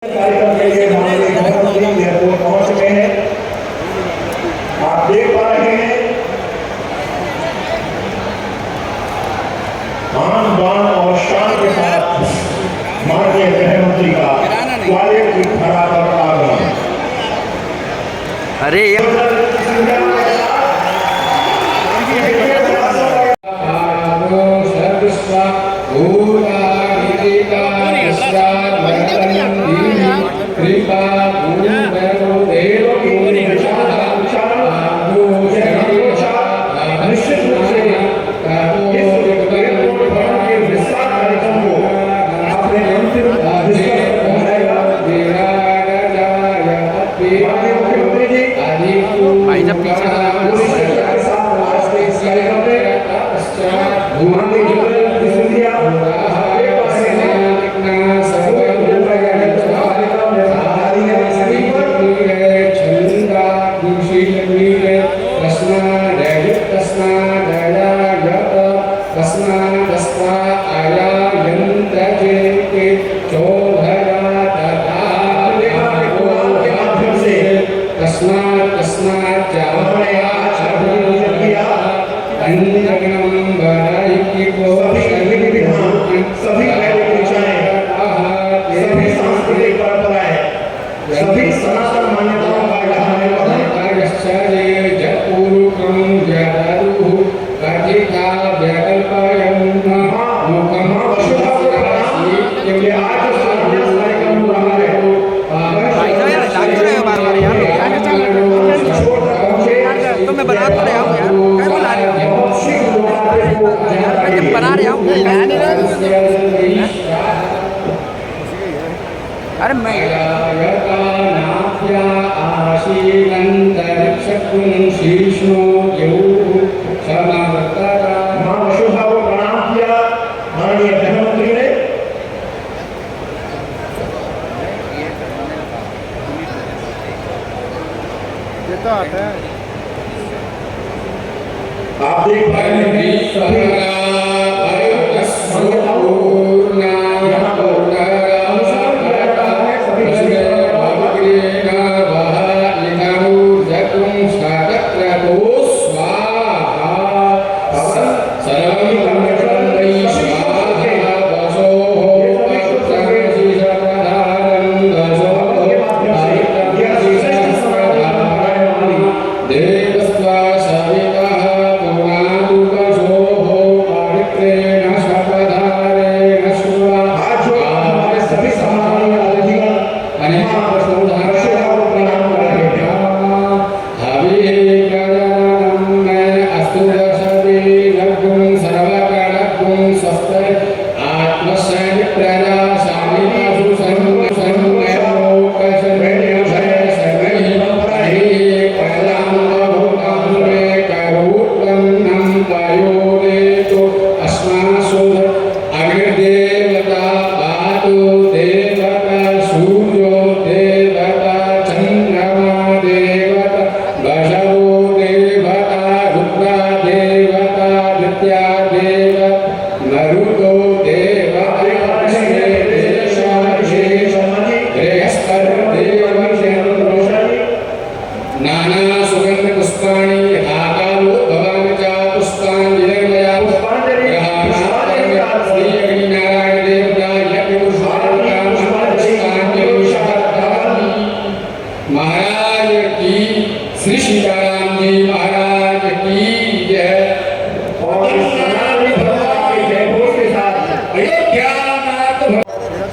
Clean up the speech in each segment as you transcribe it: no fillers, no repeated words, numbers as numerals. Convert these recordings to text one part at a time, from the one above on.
कार्यक्रम के लिए हमारे मुख्यमंत्री एयरपोर्ट पहुंच चुके हैं। आप देख पा रहे हैं आन बान और शान के साथ माननीय गृह मंत्री का ग्वालियर की धरा पर आगमन। अरे भाई जब पीछे सभी सनातन मान्यताओं का तो मैं बना तो रहा हूँ यार, क्या बना रहे हो? बना रहा हूँ अरे मैं माननीय प्रधानमंत्री ने आप देख पा रहे हैं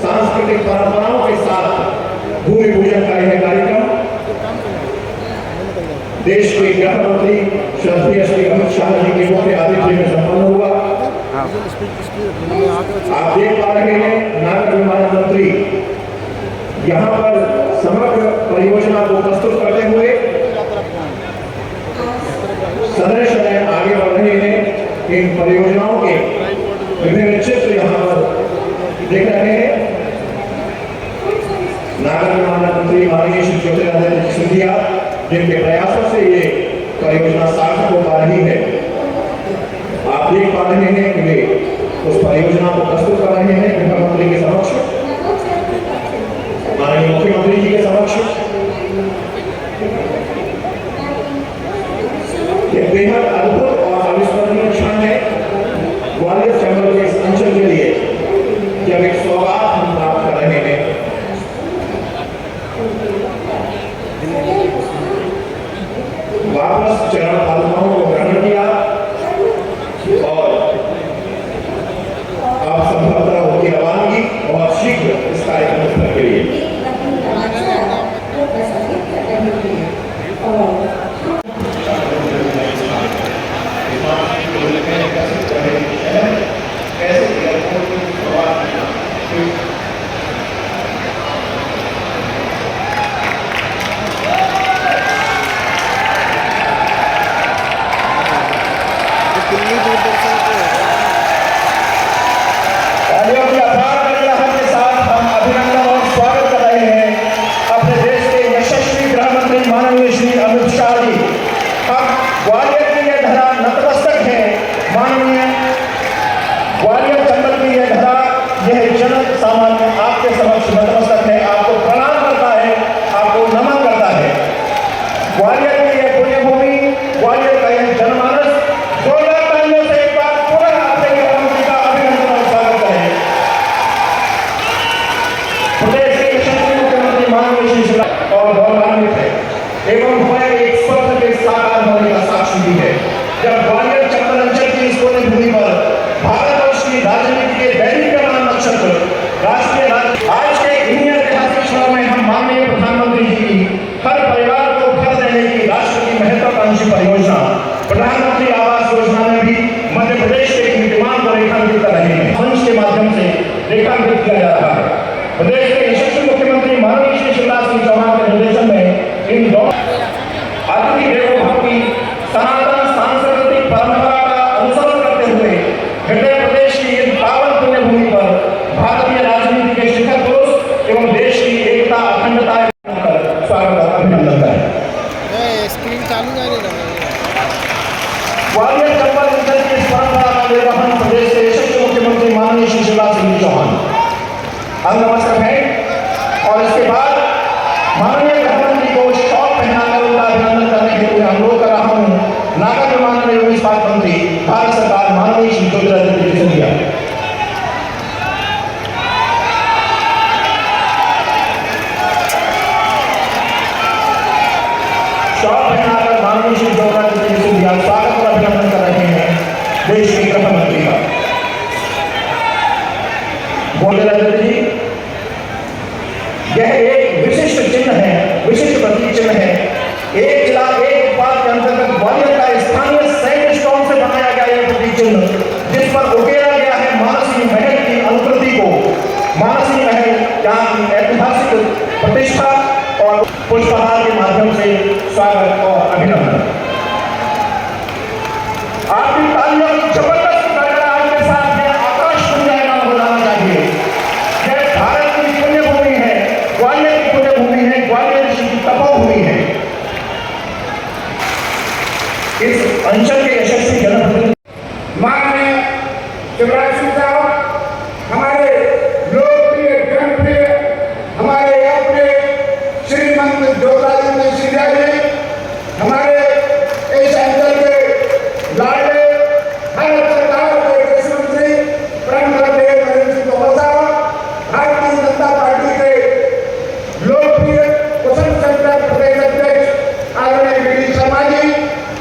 सांस्कृतिक परंपराओं के साथ भूमि पूजन का यह कार्यक्रम देश के गृह मंत्री श्रद्धेय श्री अमित शाह जी के मुख्य आतिथ्य में संपन्न हुआ। आप देख पा रहे हैं नागर विमानन मंत्री यहाँ पर समग्र परियोजना को प्रस्तुत करते हुए सदैव सदैव आगे बढ़ रहे हैं। इन परियोजनाओं के विभिन्न चित्र यहाँ पर देख रहे हैं। नागर विमानन मंत्री माननीय श्री ज्योतिरादित्य सिंधिया जिनके प्रयासों से ये परियोजना सार्थक हो पा रही है। आप देख पा रहे हैं कि वे उस परियोजना को प्रस्तुत कर रहे हैं गृह मंत्री के समक्ष। माननीय मुख्यमंत्री जी के समक्ष ये बेहद अद्भुत और अविस्मरणीय क्षण है ग्वालियर चैम्बर के इस अंचल के लिए जब एक सौगात हम प्राप्त कर रहे हैं। वापस चरण पादुकाओं को ग्रहण किया और आप संभवतः होगी रवानगी बहुत शीघ्र इस कार्यक्रम स्थल के लिए। सामान्य आपके समक्ष नतमस्तक है, आपको प्रणाम करता है, आपको नमन करता है। ग्वालियर की यह पुण्यभूमि, ग्वालियर का यह जनमानस जोरदार तालियों से एक बार पुनः आपसे मुख्यमंत्री का अभिनंदन और स्वागत करें। प्रदेश के यशस्वी मुख्यमंत्री माननीय श्री शिवराज और गौरवान्वित है एवं हमारे एक स्वप्न के साकार होने का साक्षी भी है जब ग्वालियर चंबल अंचल की इस पुण्यभूमि पर भारतवर्ष की राजनीति के दैनिक नक्षत्र राष्ट्रीय आज के इन्हीं ऐतिहासिक क्षणों में हम माननीय प्रधानमंत्री जी की हर परिवार को घर देने की राष्ट्र की महत्वाकांक्षी परियोजना प्रधानमंत्री आवास योजना में भी मध्य प्रदेश के कीर्तिमान को रेखांकित कर रहे हैं। मंच के माध्यम से रेखांकित किया जा रहा है। प्रदेश के यशस्वी मुख्यमंत्री माननीय श्री शिवराज सिंह चौहान के निर्देशन में इन दोनों आधुनिक देवभक्ति सनातन सांस्कृतिक परंपरा का अनुसरण करते हुए हृदय प्रदेश की इन पावन पुण्यभूमि पर भारतीय राजनीति के शिखर पुरुष एवं देश की एकता अखंडता स्वागत और अभिनंदन करें। स्क्रीन चालू नहीं रहा। ग्वालियर चंबल अंचल की इस परंपरा का निर्वहन प्रदेश के यशस्वी मुख्यमंत्री माननीय श्री शिवराज सिंह चौहान अंगमस्तक है और इसके बाद माननीय प्रधानमंत्री को शॉल पहनाकर उनका अभिनंदन करने के लिए अनुरोध कर रहा हूँ नागर विमानन एवं इस्पात मंत्री भारत सरकार माननीय श्री ज्योतिरादित्य सिंधिया। माननीय श्री ज्योतिरादित्य सिंधिया स्वागत और अभिनंदन कर रहे हैं देश के गृह मंत्री का। ज्योतिरादित्य जी, यह एक विशिष्ट चिन्ह है, विशिष्ट प्रतीक चिन्ह है। एक जिला एक उत्पाद के अंतर्गत ग्वालियर का स्थानीय सैनिक स्टोन से बनाया गया यह प्रतीक चिन्ह जिस पर उकेरा गया है मानसी महल की अनुकृति को। मानसी महल यहाँ की ऐतिहासिक प्रतिष्ठा और पुष्पहार के माध्यम से स्वागत और अभिनंदन। आपकी तालियों की जबरदस्त गड़गड़ाहट के साथ यह आकाश गुंजायमान हो जाना चाहिए। यह भारत की पुण्यभूमि है, ग्वालियर की पुण्यभूमि है, ग्वालियर ऋषि की तपोभूमि है। इस अंचल के यशस्वी जनप्रतिनिधि माननीय शिवराज सिंह साहब, हमारे लोकप्रिय जनप्रिय हमारे अपने श्रीमंत ज्योतिरादित्य सिंधिया जी, हमारे इस अंचल के लाडले भारत सरकार के कृषि मंत्री प्रणदेव नरेंद्र सिंह तोमर साहब, भारतीय जनता पार्टी के लोकप्रिय कुशल संघ प्रदेश अध्यक्ष आदरणीय वी डी शर्मा जी,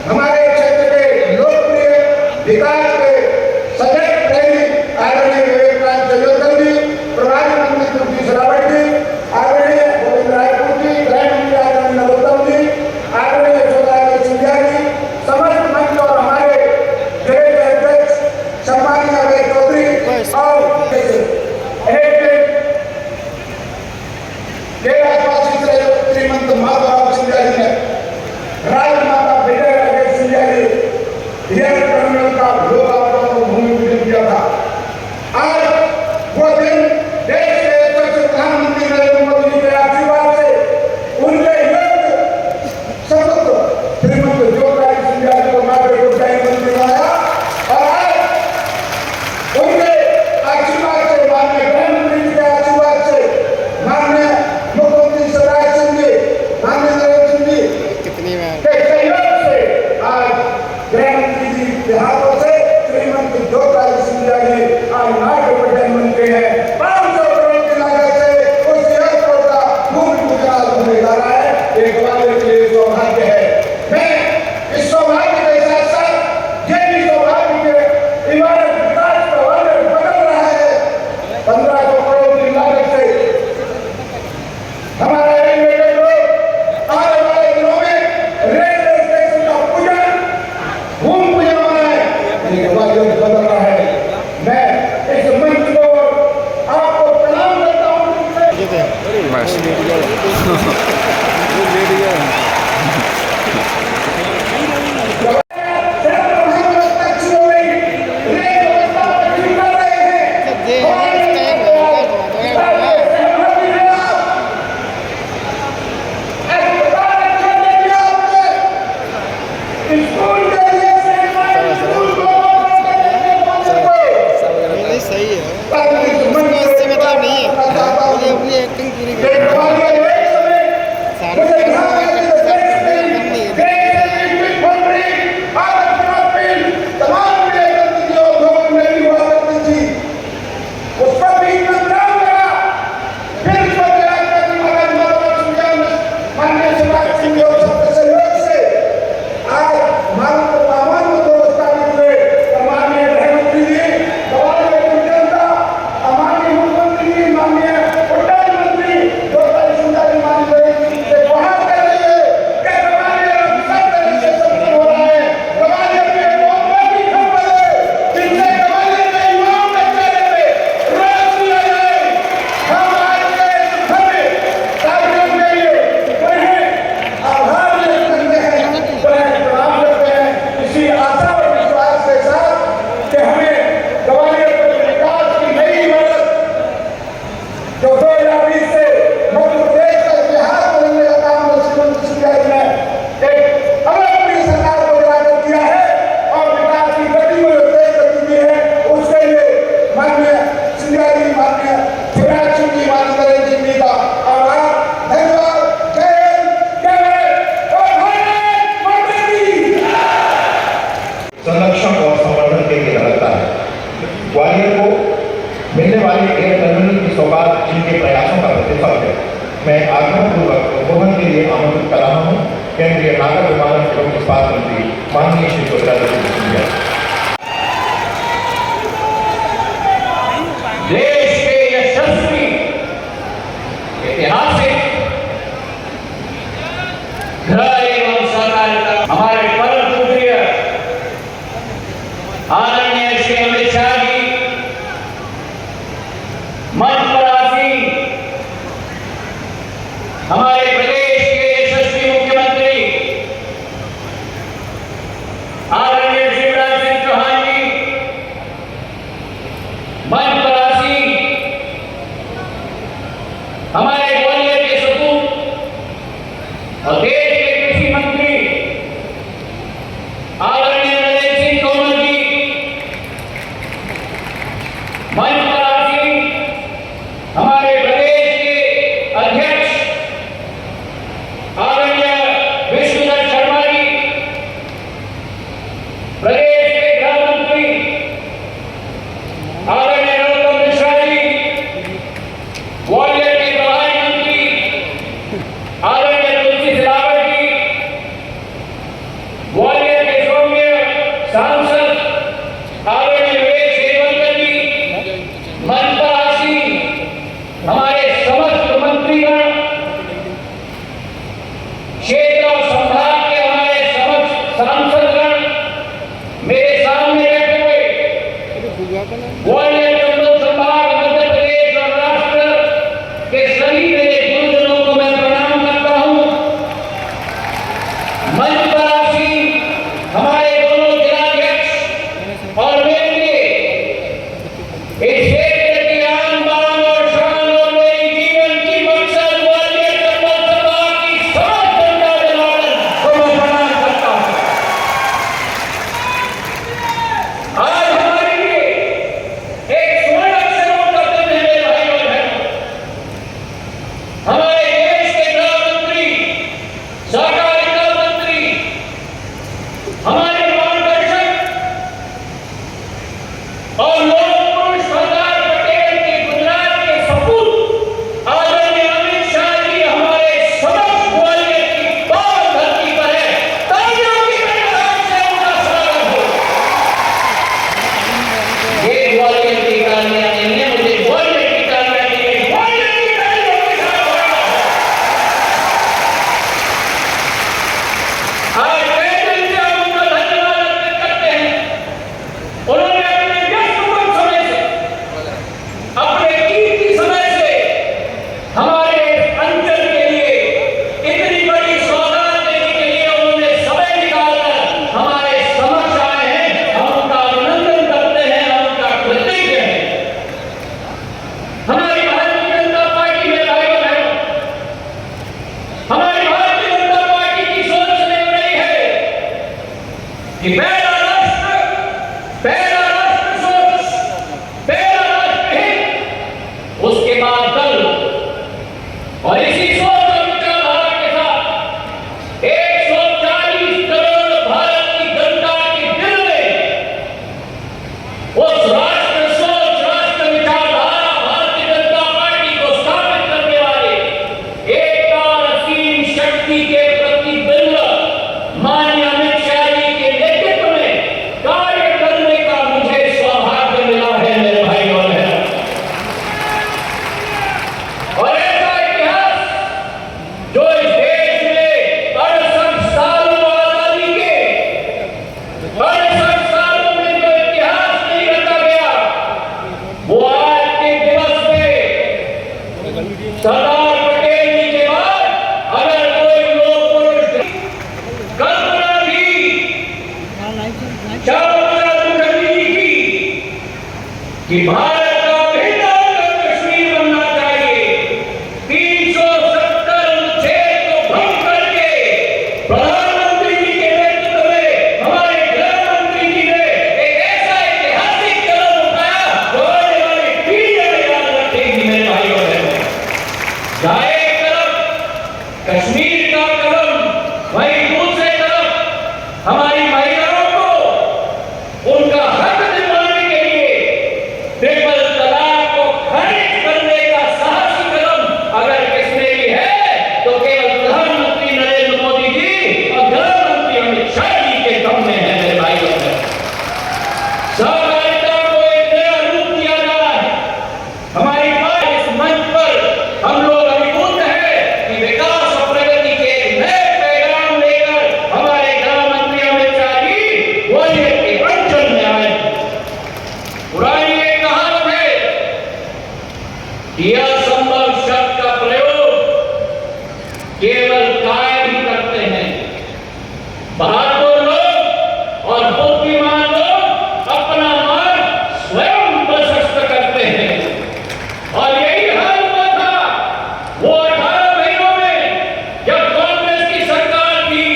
हमारे क्षेत्र के लोकप्रिय विकास के सजग प्रेमी आदरणीय विवेकानंद चंद्रशेखर जी, प्रभारी मंत्री तुलसी सिलावट जी, आदरणीय गोविंद रायपुर जी, गृह मंत्री आदरणीय नरोत्तम जी, आदरणीय ज्योतिरादित्य सिंधिया जी, समस्त मंच और हमारे जिले के अध्यक्ष सम्मानीय अभय चौधरी और आदिवासी श्रीमंत माधवराव सिंधिया जी ने राजमाता विजय राजे सिंधिया जी यह टर्मिनल का लोकार्पण और भूमि पूजन किया था। आज वो दिन देश के यशस्वी प्रधानमंत्री नरेंद्र मोदी जी के आशीर्वाद से उनके योग्य सपुत्र श्रीमंत ज्योतिरादित्य सिंधिया जी को नागरिक उड्डयन मंत्री बनाया और आज उनके आशीर्वाद से माननीय गृह मंत्री जी के आशीर्वाद से माननीय सही है, इससे मतलब नहीं है, मुझे अपनी एक्टिंग पूरी संरक्षण और संवर्धन के लिए लगता है। ग्वालियर को मिलने वाली एयर टर्मिनल की सौगात जिनके प्रयासों का प्रतिफल है, मैं आग्रहपूर्वक उपभोगन के लिए आमंत्रित कर रहा हूँ केंद्रीय नागर विमानन एवं इस्पात मंत्री माननीय श्री ज्योतिरादित्य सिंधिया। देश के यशस्वी ऐतिहासिक गृह एवं सहकारिता हमारे परम पूज्य आदरणीय श्री अमित शाह जी मंच पर आसीन हमारे प्रदेश के यशस्वी मुख्यमंत्री आदरणीय शिवराज सिंह चौहान जी मंच पर आसीन हमारे ग्वालियर के सपूत और देश के कृषि मंत्री आदरणीय नरेंद्र सिंह तोमर जी मंच पर आसीन हमारे प्रदेश के अध्यक्ष आदरणीय विष्णुदत्त शर्मा जी, प्रदेश के गृह मंत्री आदरणीय नरोत्तम मिश्रा जी, ग्वालियर के प्रभारी मंत्री आदरणीय तुलसी सिलावट कि पहला राष्ट्र सोच, पहला राष्ट्र हित, उसके बाद दल। और इसी सोच और विचारधारा के साथ 140 करोड़ भारत की जनता के दिल में उस राष्ट्र सोच, राष्ट्र विचारधारा भारतीय जनता पार्टी को स्थापित करने वाले एकता और असीम शक्ति के प्रतिबिंब माननीय अमित शाह जी के नेतृत्व में कार्य करने का मुझे सौभाग्य मिला है मेरे भाई और बहनों। और ऐसा इतिहास जो इस देश में 68 सालों आजादी के 68 सालों में जो इतिहास नहीं रचा गया, वो आज के दिवस में सरदार पटेल जी के बाद अगर कोई लोक पुरुष कल्पना की श्यामा मुखर्जी जी की कि भारत का भिन्न अंग कश्मीर बनना चाहिए, 370 अनुच्छेद को भंग करके प्रधानमंत्री जी के नेतृत्व में हमारे गृह मंत्री जी ने एक ऐसा ऐतिहासिक कदम उठाया जो आने वाली पीढ़ियां याद रखेगी मेरे भाई और बहनों। जहां एक तरफ कश्मीर का कदम, वहीं दूसरे तरफ हमारी महिलाओं को उनका हक दिलवाने के लिए ट्रिपल तलाक को खारिज करने का साहसी कदम अगर किसने भी है तो केवल प्रधानमंत्री नरेंद्र मोदी जी और गृह मंत्री अमित शाह जी के दम में है मेरे भाई और बहनों। सहकारिता को एक नया रूप दिया जा रहा है। हमारी बात इस मंच पर हम लोग अभिभूत हैं कि विकास और प्रगति के एक नए पैगाम लेकर हमारे गृह मंत्री अमित शाह जी ग्वालियर के अंचल में आए। पुरानी एक कहावत है कि असंभव शब्द का प्रयोग केवल कायम ही करते हैं। बहादुर लोग और बुद्धिमान लोग अपना मार्ग स्वयं प्रशस्त करते हैं। और यही हाल हुआ था वो 18 महीनों में जब कांग्रेस की सरकार थी।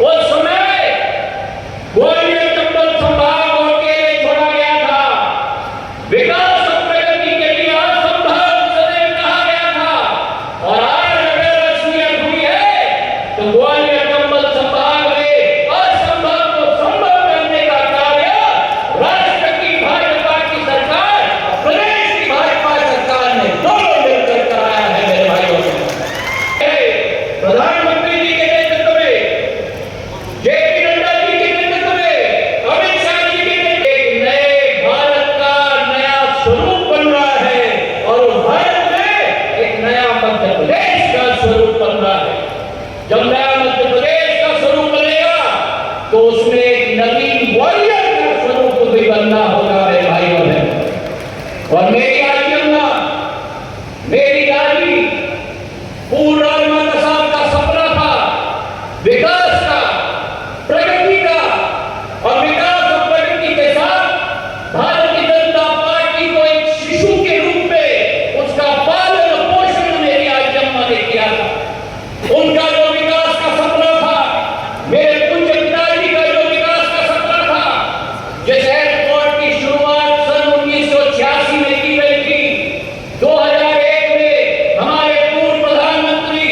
उस समय ग्वालियर चंबल संभाग को अकेले छोड़ा गया था। विकास और प्रगति के लिए असंभव सदैव कहा गया था। और आज अगर असलियत हुई है तो ग्वालियर चंबल संभाग में असंभव को संभव करने का कार्य राष्ट्र की भाजपा की सरकार और प्रदेश की भाजपा सरकार ने दोनों मिलकर कराया है मेरे भाइयों। प्रधानमंत्री जी के नेतृत्व में, जेपी नड्डा जी के नेतृत्व में, अमित शाह जी के नेतृत्व में एक नए भारत का नया स्वरूप बन रहा है। और उस भारत में एक नया मध्य प्रदेश का स्वरूप बन रहा है। जब नया मध्य प्रदेश का स्वरूप बनेगा तो उसमें एक नवीन ग्वालियर का स्वरूप भी बनना होगा मेरे भाई और बहनों। और मेरी आजी अम्मा, मेरी दादी पूर्ण माता साहब का सपना था विकास का, प्रगति का। और विकास और प्रगति के साथ भारतीय जनता पार्टी को एक शिशु के रूप में उसका पालन और पोषण मेरी आजी अम्मा ने किया था। उनका जो विकास का सपना था, मेरे पूज्य पिताजी का जो विकास का सपना था, जिस एयरपोर्ट की शुरुआत सन 1986 में की गई थी, 2001 में हमारे पूर्व प्रधानमंत्री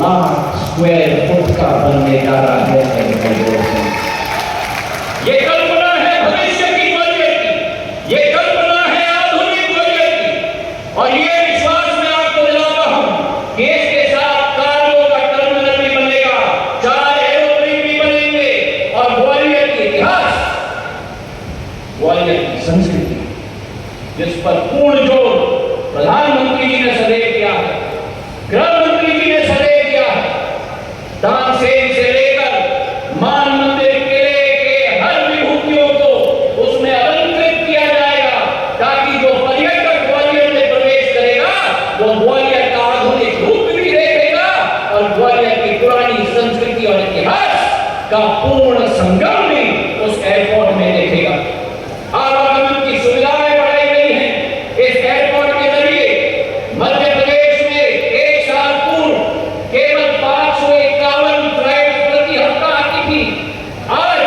लाख स्क्वायर फुट का बनने जा रहा है। ये कल्पना है भविष्य की ग्वालियर की, ये कल्पना है आधुनिक ग्वालियर की, और ये विश्वास मैं आपको दिलाता हूं कि इसके साथ कार्गो का टर्मिनल भी बनेगा, 4 एरोप्लेन भी बनेंगे, और ग्वालियर के इतिहास, ग्वालियर की संस्कृति, जिस पर पूर्ण जोर प्रधानमंत्री जी ने सदैव किया है, गृह मंत्री जी ने सदैव किया है, तानसेन से लेकर मान मंदिर किले के हर विभूतियों को उसमें अलंकृत किया जाएगा, ताकि जो पर्यटक ग्वालियर में प्रवेश करेगा वो ग्वालियर का आधुनिक रूप भी देखेगा और ग्वालियर की पुरानी संस्कृति और इतिहास का पूर्ण संगम भी उस एयरपोर्ट में देखेगा। आवागमन की सुविधाएं बढ़ाई गई हैं। इस एयरपोर्ट के जरिए मध्य प्रदेश में एक साल पूर्व केवल 551 फ्लाइट प्रति हफ्ता आती थी। आज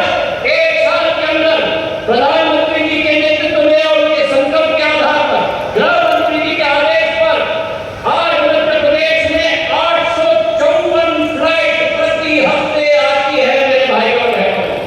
एक साल के अंदर प्रधानमंत्री जी के नेतृत्व में और उनके संकल्प के आधार पर, गृह मंत्री जी के आदेश पर, आज मध्य प्रदेश में 854 फ्लाइट प्रति हफ्ते आती है। मेरे भाइयों और बहनों,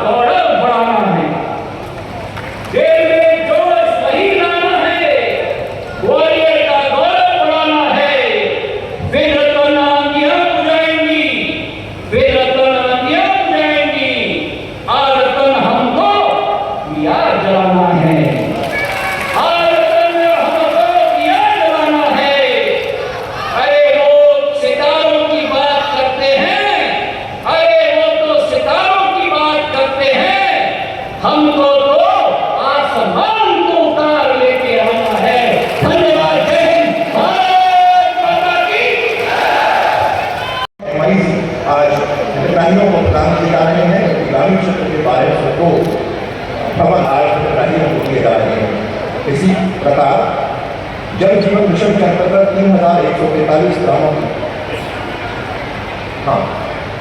गौरव बढ़ाना है, देश में जोश वही लाना है, ग्वालियर का गौरव बढ़ाना है। फिर रतन आंधियां बुझाएंगी, फिर रतन आंधियां बुझाएंगी, और रतन हमको दिया जलाना है, और रतन हमको दिया जलाना है। अरे लोग सितारों की बात करते हैं, अरे वो तो सितारों की बात करते हैं, हमको तो आसमान को उतार लेके आना है। धन्यवाद। जय हिंद, भारत माता की। आज हितग्राहियों को प्रदान किए जा रहे हैं, जबकि ग्रामीण क्षेत्र के 1200 भवन आज हितग्राहियों को दिए जा रहे हैं। इसी प्रकार जल जीवन मिशन के अंतर्गत 3143 ग्रामों की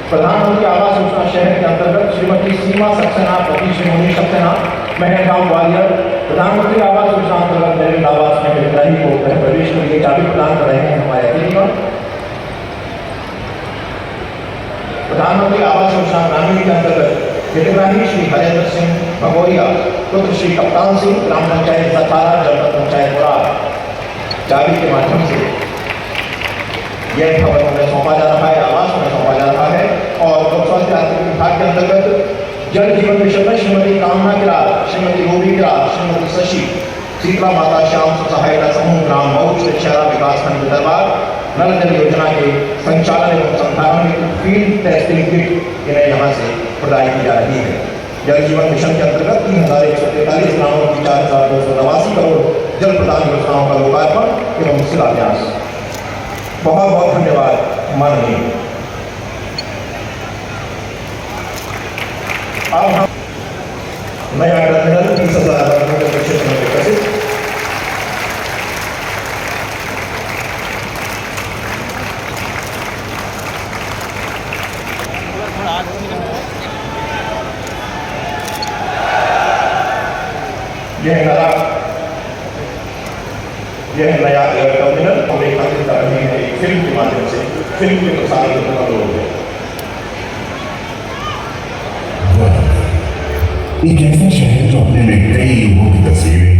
प्रधानमंत्री आवास योजना शहर के अंतर्गत श्रीमती सीमा सक्सेना, पति श्री मुनीश सक्सेना, महलगांव ग्वालियर, प्रधानमंत्री आवास योजना अंतर्गत मेरे आवास में हितग्राही को गृह प्रवेश के लिए चाबी प्रदान कर रहे हैं हमारे अतिथिगण। प्रधानमंत्री आवास योजना ग्रामीण के अंतर्गत हितग्राही श्री हरेंद्र सिंह भगोरिया, पुत्र श्री कप्तान सिंह, ग्राम पंचायत सतारा, जनपद पंचायत मुराद, चाबी के माध्यम से यह भवन में सौंपा जा रहा है, आवास में सौंपा जा रहा है। और स्वास्थ्य आर्थिक विभाग के अंतर्गत जल जीवन मिशन में श्रीमती कामना किरार, श्रीमती रूबी किरार, श्रीमती शशि, शीतला माता श्याम सहायता समूह ग्राम मऊ शिक्षारा विकास खंड दरबार नल जल योजना के संचालन एवं संधारण में फील्ड टेस्टिंग किट इन्हें यहाँ से प्रदान की जा रही है। जल जीवन मिशन के अंतर्गत 3143 ग्रामों की 4289 करोड़ जल प्रदान योजनाओं का लोकार्पण एवं शिलान्यास। बहुत बहुत धन्यवाद माननीय। अब हम नया टर्मिनल 30,000 वर्ग के क्षेत्र में विकसित यह नया टर्मिनल हम रेखांकित कर रहे हैं एक फिल्म के माध्यम से, फिल्म के प्रसारित होने एक ऐसा शहर जो अपने में कई युगों की तस्वीरें,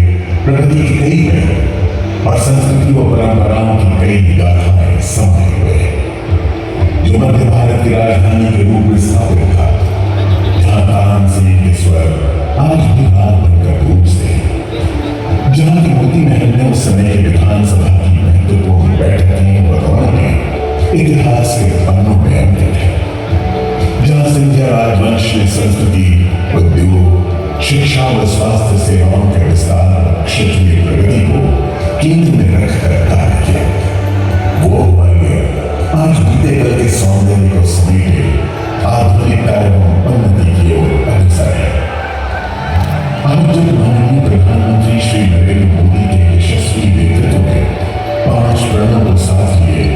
प्रकृति की कई पहल और संस्कृति व परंपराओं की कई गाथाएं समाये हुए हैं, जो मध्य भारत की राजधानी के रूप में स्थापित था, जहाँ तानसेन के स्वर आज भी रात बनकर गूंजते हैं, जहाँ की मोती महल में उस समय के विधानसभा की महत्वपूर्ण बैठकें व रौनकें इतिहास के पन्नों में अंकित है, जहाँ सिंधिया राजवंश ने संस्कृति, उद्योग, शिक्षा व स्वास्थ्य सेवाओं के विस्तार और क्षेत्रीय प्रगति को केंद्र में रखकर कार्य किया। वो ग्वालियर आज बीते कल के सौंदर्य को समेटे आधुनिकता एवं उन्नति की ओर अग्रसर है। आज जब माननीय प्रधानमंत्री श्री नरेंद्र मोदी के यशस्वी नेतृत्व में 5 प्रणों को साथ लिए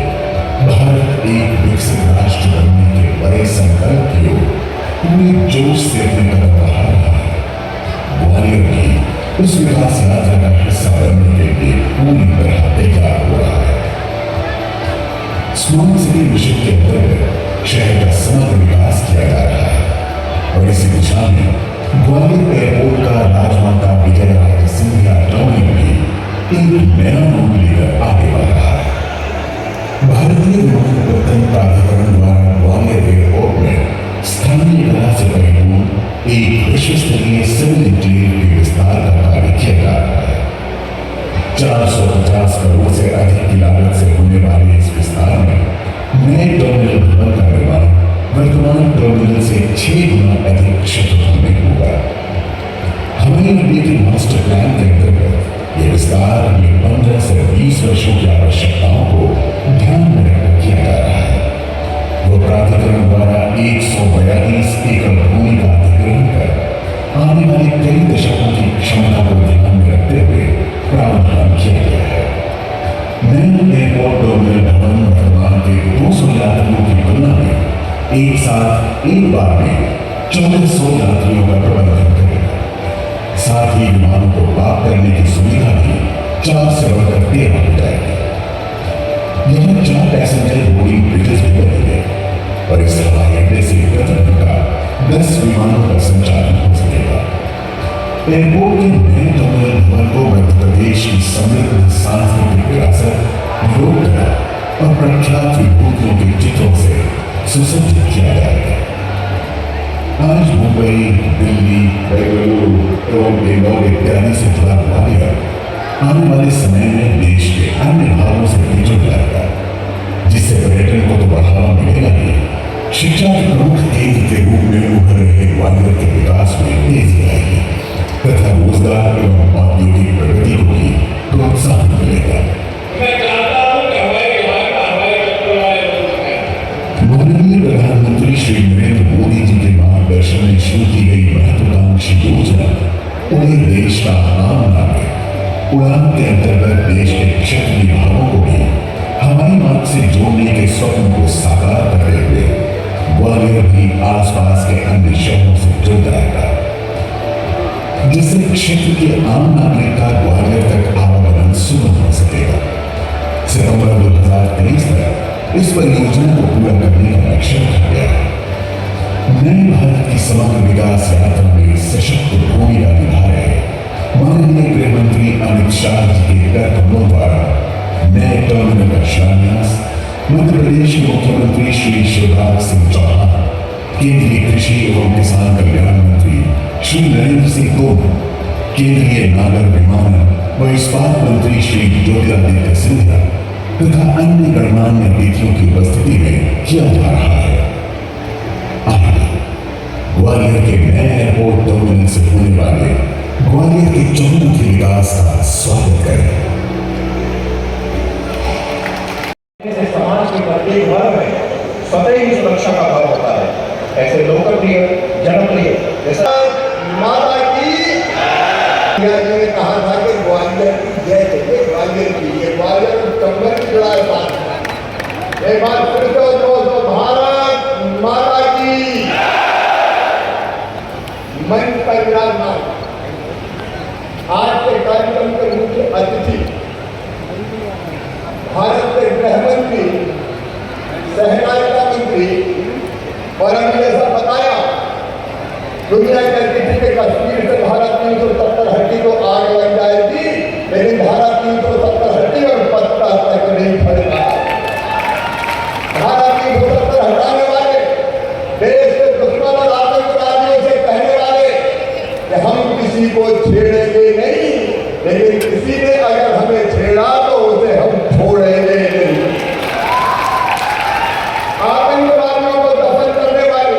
भारत एक विकसित राष्ट्र बनने के बड़े संकल्प की ओर पूरे जोश से अपने कदम बढ़ा रहा है, ग्वालियर भी उस विकास यात्रा का हिस्सा बनने के लिए पूरी तरह तैयार हो रहा है। स्मार्ट सिटी मिशन के अंतर्गत शहर का समग्र विकास किया जा रहा है और इसी दिशा में ग्वालियर एयरपोर्ट का राजमाता विजयराजे सिंधिया टर्मिनल भी एक नया रूप लेकर आगे बढ़ रहा है। भारतीय विमानपत्तन प्राधिकरण द्वारा ग्वालियर एयरपोर्ट में स्थानीय कला से परिपूर्ण एक विश्व स्तरीय सिविल इंजीनियरिंग के विस्तार का कार्य किया जा रहा है। 450 करोड़ से अधिक की लागत से होने वाले इस विस्तार में नए टर्मिनल भवन का निर्माण वर्तमान टर्मिनल से 6 गुना अधिक क्षेत्रफल में होगा। हमारे अड्डे के मास्टर प्लान के अंतर्गत यह विस्तार अगले 15 से 20 वर्षों की आवश्यकताओं को ध्यान में रखकर किया जा रहा है। वो प्राधिकरण द्वारा 142 एकड़ भूमि का अधिग्रहण कर आने वाले कई दशकों की क्षमता को ध्यान में रखते हुए प्रावधान किया गया है। नया एयरपोर्ट टर्मिनल भवन वर्तमान के 200 यात्रियों की तुलना में एक साथ एक बार में 1400 यात्रियों का प्रबंधन करेगा। साथ ही विमानों को पार्क करने की सुविधा भी 4 से बढ़कर 13 हो जाएगी। यहाँ 4 पैसेंजर बोर्डिंग ब्रिजेस भी बनेंगे और इस हवाई अड्डे से प्रति घंटा 10 विमानों का संचालन हो सकेगा। एयरपोर्ट के नए टर्मिनल भवन को मध्य प्रदेश की समृद्ध सांस्कृतिक विरासत, लोक कला और प्रख्यात विभूतियों के चित्रों से सुसज्जित किया जाएगा। आज मुंबई, दिल्ली, बेंगलुरु एवं बेंगलुरु इत्यादि से जुड़ा ग्वालियर आने वाले समय में देश के अन्य भागों से भी जुड़ जाएगा, जिससे पर्यटन को तो बढ़ावा मिलेगा ही, शिक्षा के प्रमुख केंद्र के रूप में उभर रहे ग्वालियर के विकास में तेजी आएगी तथा रोजगार एवं औद्योगिक प्रगति को भी प्रोत्साहन मिलेगा। मैं चाहता हूं कि हमारे यहाँ का हवाई तत्व है। माननीय प्रधानमंत्री श्री नरेंद्र मोदी जी के मार्गदर्शन में शुरू की गई महत्वाकांक्षी योजना उड़े देश का आम नाम है। उड़ान के अंतर्गत देश के क्षेत्रीय भागों को भी हवाई मार्ग से जोड़ने के स्वप्न को साकार करते हुए ग्वालियर भी आसपास के अन्य शहरों से जुड़ जाएगा, जिससे क्षेत्र के आम नागरिक का ग्वालियर तक आवागमन सुगम हो सकेगा। सितंबर 2023 तक इस परियोजना को पूरा करने का लक्ष्य रखा गया है। नए भारत की समग्र विकास यात्रा में सशक्त भूमिका निभा रहे माननीय गृह मंत्री अमित शाह जी के कर्तव्यों द्वारा नए टर्मिनल का शिलान्यास मध्य प्रदेश के मुख्यमंत्री श्री शिवराज सिंह चौहान, केंद्रीय कृषि एवं किसान कल्याण मंत्री श्री नरेंद्र सिंह तोमर, केंद्रीय नागर विमानन व इस्पात मंत्री श्री ज्योतिरादित्य सिंधिया तथा अन्य गणमान्य अतिथियों की उपस्थिति में किया जा रहा है। आइए ग्वालियर के नए एयरपोर्ट टर्मिनल से होने वाले ग्वालियर के चहुमुखी विकास का स्वागत करें। जैसे समाज के प्रत्येक वर्ग में स्वतः ही सुरक्षा का भाव होता है, ऐसे लोकप्रिय जनप्रिय जैसा माता की ने कहा था कि ग्वालियर की जय चाहिए, ग्वालियर की ये ग्वालियर चंबल की लड़ाई बात है। एक बार फिर से दोस्तों, भारत माता की मन पर विराजमान आज के कार्यक्रम के मुख्य अतिथि भारत के गृह मंत्री, सहकारिता मंत्री, और हमने ऐसा बताया दुनिया कहती थी कि कश्मीर से भारत 370 हड्डी तो आग लग जाएगी, लेकिन भारत 370 हड्डी और पत्ता तक नहीं फटता। भारत 370 हटाने वाले देश के दुश्मन और आतंकवादियों से कहने वाले कि हम किसी को छेड़ेंगे नहीं, लेकिन किसी ने अगर हमें छेड़ा तो उसे हम छोड़ेंगे नहीं। आतंकवादियों को दफन करने वाले,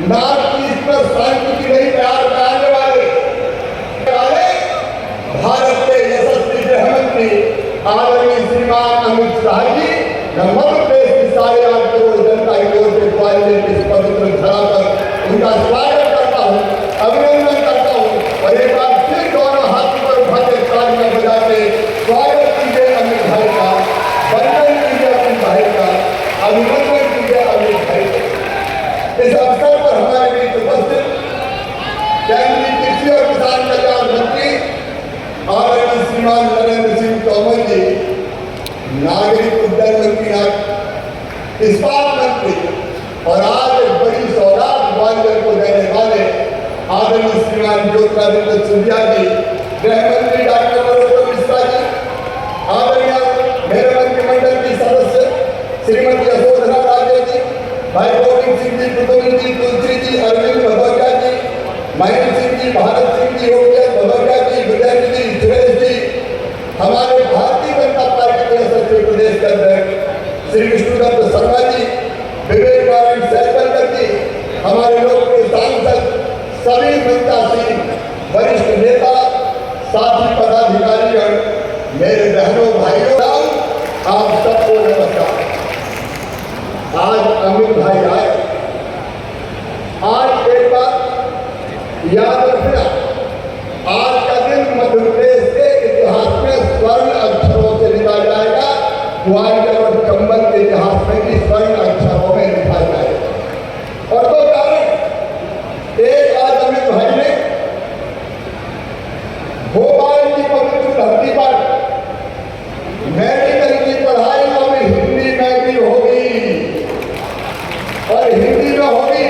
नाथ की पर शांति की नहीं प्यार कराने वाले भारत के यशस्वी गृह मंत्री आदरणीय श्रीमान अमित शाह जी, मध्य प्रदेश की सारे 8 करोड़ जनता की ओर से ग्वालियर की पवित्र धरा पर उनका स्वागत करता हूँ, अभिनंदन करता हूँ और एक बार फिर दोनों हाथों पर उठाकर तालियां बजाते स्वागत कीजिए अमित भाई का, वंदन कीजिए अमित भाई का, अभिनंदन कीजिए अमित भाई का। इस अवसर पर हमारे बीच उपस्थित केंद्रीय कृषि और किसान कल्याण मंत्री आदरणीय श्रीमान नरेंद्र सिंह तोमर जी, नागरिक उड्डयन मंत्री, इस्पात मंत्री और आज एक बड़ी सौगात ग्वालियर को देने वाले आदरणीय श्रीमान ज्योतिरादित्य सिंधिया जी, गृह मंत्री डॉक्टर नरोत्तम मिश्रा जी, आदरणीय मेरे मंत्रिमंडल की सदस्य श्रीमती यशोधरा राजे जी, भाई गोविंद सिंह जी, कुतुब जी, तुलसी जी, अरविंद भदौरिया जी, महेंद्र सिंह जी, भारत सिंह जी, योगेश भदौरिया जी, विजय जी, सुरेश जी, हमारे भारतीय जनता पार्टी के सचिव प्रदेश के अध्यक्ष श्री विष्णुदत्त शर्मा जी, विवेक नारायण सहगल जी, हमारे लोकप्रिय सांसद सभी मंत्रासीन, वरिष्ठ नेता, साथी पदाधिकारीगण, मेरे बहनों भाइयों, आप सबको नमस्कार। आज अमित भाई आए, आज एक बात याद रखना, आज का दिन मध्य प्रदेश के इतिहास में स्वर्ण अक्षरों से लिखा जाएगा, ग्वालियर और चंबल के इतिहास में भी स्वर्ण अक्षरों में लिखा जाएगा। और दो कारण, एक आज अमित भाई ने भोपाल की पवित्र धरती पर मेडिकल की पढ़ाई अब हिंदी में भी होगी और हिंदी में होगी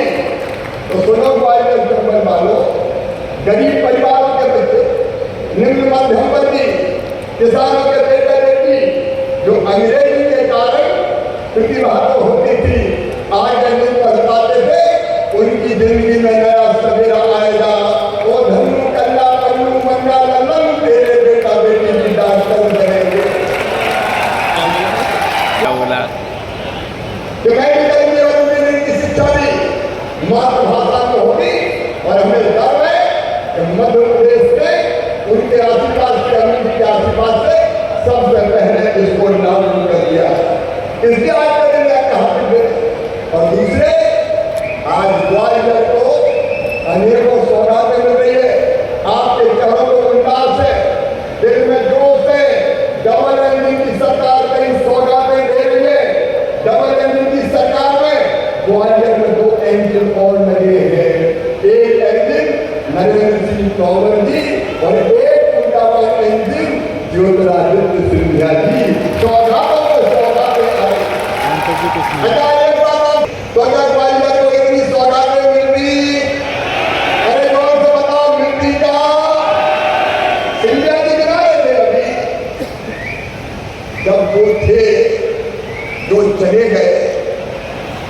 गरीब परिवारों के बच्चे, निम्न मध्यम वर्गीय किसानों के बेटे बेटी जो अंग्रेजी के कारण प्रतिभा तो होती थी, आज जब पढ़ पाते थे, उनकी जिंदगी में नया सवेरा आएगा। वो धनु कन्या पन्नू मन्ना ललन तेरे बेटा बेटी की डॉक्टर बनेंगे। कि मैं भी करेंगे और उनकी शिक्षा भी मातृभाषा में होगी। और हमें गर्व है कि मध्य प्रदेश में उनके आशीर्वाद से, अमित के आशीर्वाद से सबसे पहले इसको लागू कर दिया। इसके आज का दिन और दूसरे आज ग्वालियर को अनेकों सौगातें मिल रही है। आपके चेहरों को उल्लास है, दिल में जोश है। डबल इंजन की सरकार कई सौगातें दे रही है। डबल इंजन की सरकार में ग्वालियर में 2 इंजन और लगे हैं। एक इंजन नरेंद्र सिंह तोमर जी और एक उनका इंजन ज्योतिरादित्य सिंधिया जी। सौगातों में सौगातें आई। तो अगर ग्वालियर को इतनी सौगातें मिलती, अरे जोर से बताओ मिलती क्या? सिंधिया जी गिनाए थे अभी, जब वो थे जो चले गए,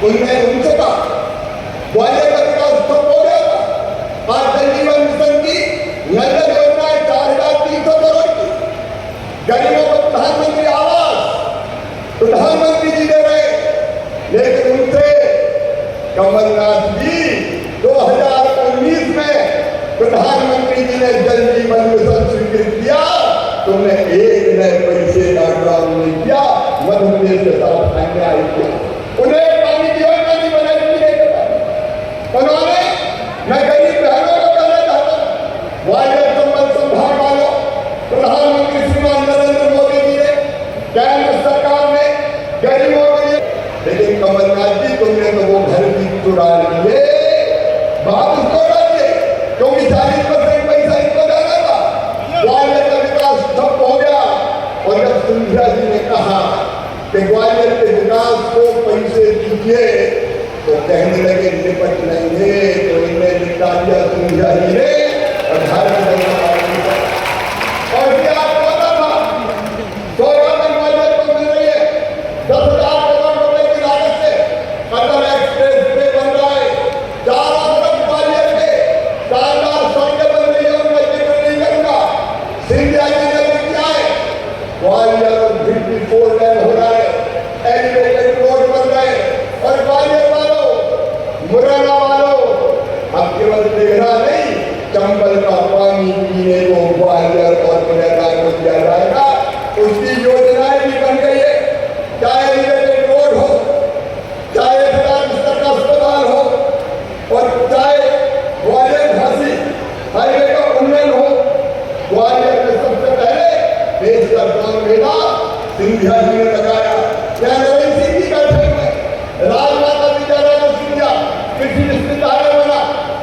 उनने उनसे कहा ग्वालियर का विकास ठप हो गया था। आज जल जीवन मिशन की नजर योजना 4,300 करोड़ की, गरीबों को प्रधानमंत्री आवास प्रधानमंत्री जी दे रहे। लेकिन उनसे कमलनाथ जी 2019 में प्रधानमंत्री जी ने जल जीवन मिशन स्वीकृत किया, तुमने एक नए पैसे का काम नहीं किया। मध्य प्रदेश के साथ अन्याय किया। उन्हें पानी की योजना नहीं बनाई, पीने के पानी। उन्होंने, मैं गरीब बहनों को कहना चाहता हूँ, ग्वालियर संबल संभाग वालों, प्रधानमंत्री श्रीमान नरेंद्र मोदी जी ने, केंद्र सरकार ने गरीबों के लिए, लेकिन कमलनाथ जी तुमने तो वो घर भी चुरा लिए, वापस चुरा लिए, क्योंकि 40% पैसा इनको जाना था। ग्वालियर का विकास ठप हो गया। और जब सिंधिया जी ने कहा कि ग्वालियर के विकास को पैसे दीजिए, तो कहने लगे निपट लेंगे। तो इन्हें निपटा दिया सिंधिया जी ने और भारत और क्या पता था सौगात ग्वालियर को मिल रही है 10,000 करोड़ रुपए की लागत से। अटल एक्सप्रेस वे बन रहा है, चारों तरफ ग्वालियर के शानदार सड़कें बन रही है, उनका जिक्र नहीं करूंगा। सिंधिया जी ने भी किया है। ग्वालियर और भिंडी 4 लेन हो रहा है, एलिवेटेड रोड बन रहे हैं। और ग्वालियर वालों, मुरैना वालों, अब केवल देखना नहीं, चंबल का पानी पीने को ग्वालियर और मुरैना को दिया जाएगा। उसकी योजनाएं भी बन गई है। चाहे एलिवेटेड रोड हो, चाहे 1000 बिस्तर का अस्पताल हो, और चाहे ग्वालियर झांसी हाईवे का उन्नयन हो। ग्वालियर में सबसे पहले देश का ड्रोन मेला सिंधिया जी ने लगाया। नरेंद्र सिंह जी बैठे हुए, राजमाता विजयाराजे सिंधिया कृषि विश्वविद्यालय बना,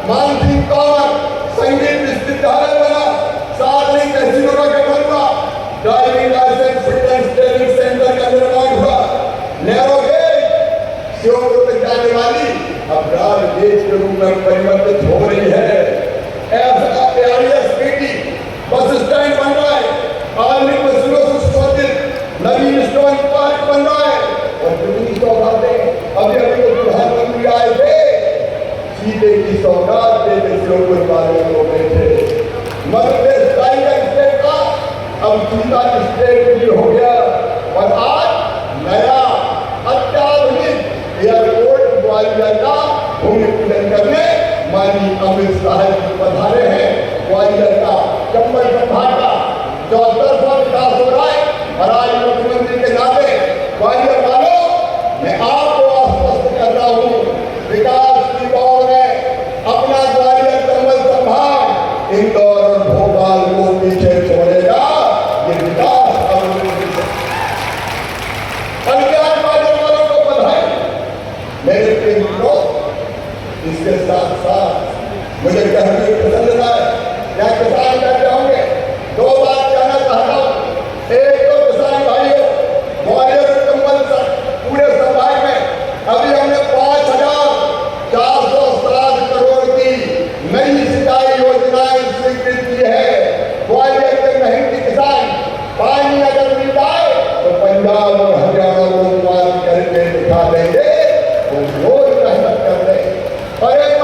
मान सिंह तोमर संगीत विश्वविद्यालय बना, साथ ही तहसीलों का गठन हुआ, driving licence fitness training centre का निर्माण हुआ। नैरो गेज श्योपुर तक जाने वाली अब ब्रॉड गेज के रूप में परिवर्तित हो रही है। ARSPT बस स्टैंड बन रहा है, आधुनिक बसों से सुसज्जित नवीन स्टोन पार्क बन रहा है। और कितनी सौगातें अभी अभी तो प्रधानमंत्री आए थे, सीधे की सौगात देते श्योपुर वाले को बैठे। मध्य प्रदेश टाइगर स्टेट का अब सीधा स्टेट भी हो गया। और आज नया अत्याधुनिक एयरपोर्ट ग्वालियर का भूमि पूजन करने माननीय अमित शाह जी पधारे हैं। ग्वालियर का चंबल संभाग का 74वां विकास हो रहा है। और आज मुख्यमंत्री के नाते ग्वालियर वालों, मैं आपको आश्वस्त कर रहा हूँ, विकास की दौड़ में अपना ग्वालियर चंबल संभाग इंदौर और भोपाल को पीछे छोड़ेगा। ये विकास ग्वालियर वालों को बधाई। मेरे प्रिय मित्रों, इसके साथ साथ मुझे कहने की प्रसन्नता है, क्या किसान बैठे होंगे, 2 बात कहना चाहता हूँ। एक तो किसान भाइयों, ग्वालियर चंबल पूरे संभाग में अभी हमने 5,407 करोड़ की नई सिंचाई सिंचाई योजनाएं स्वीकृत की है। ग्वालियर के मेहनती किसान पानी अगर मिल जाए तो पंजाब और हरियाणा को पार करके दिखा देंगे। वो रोज मेहनत कर रहे हैं। और एक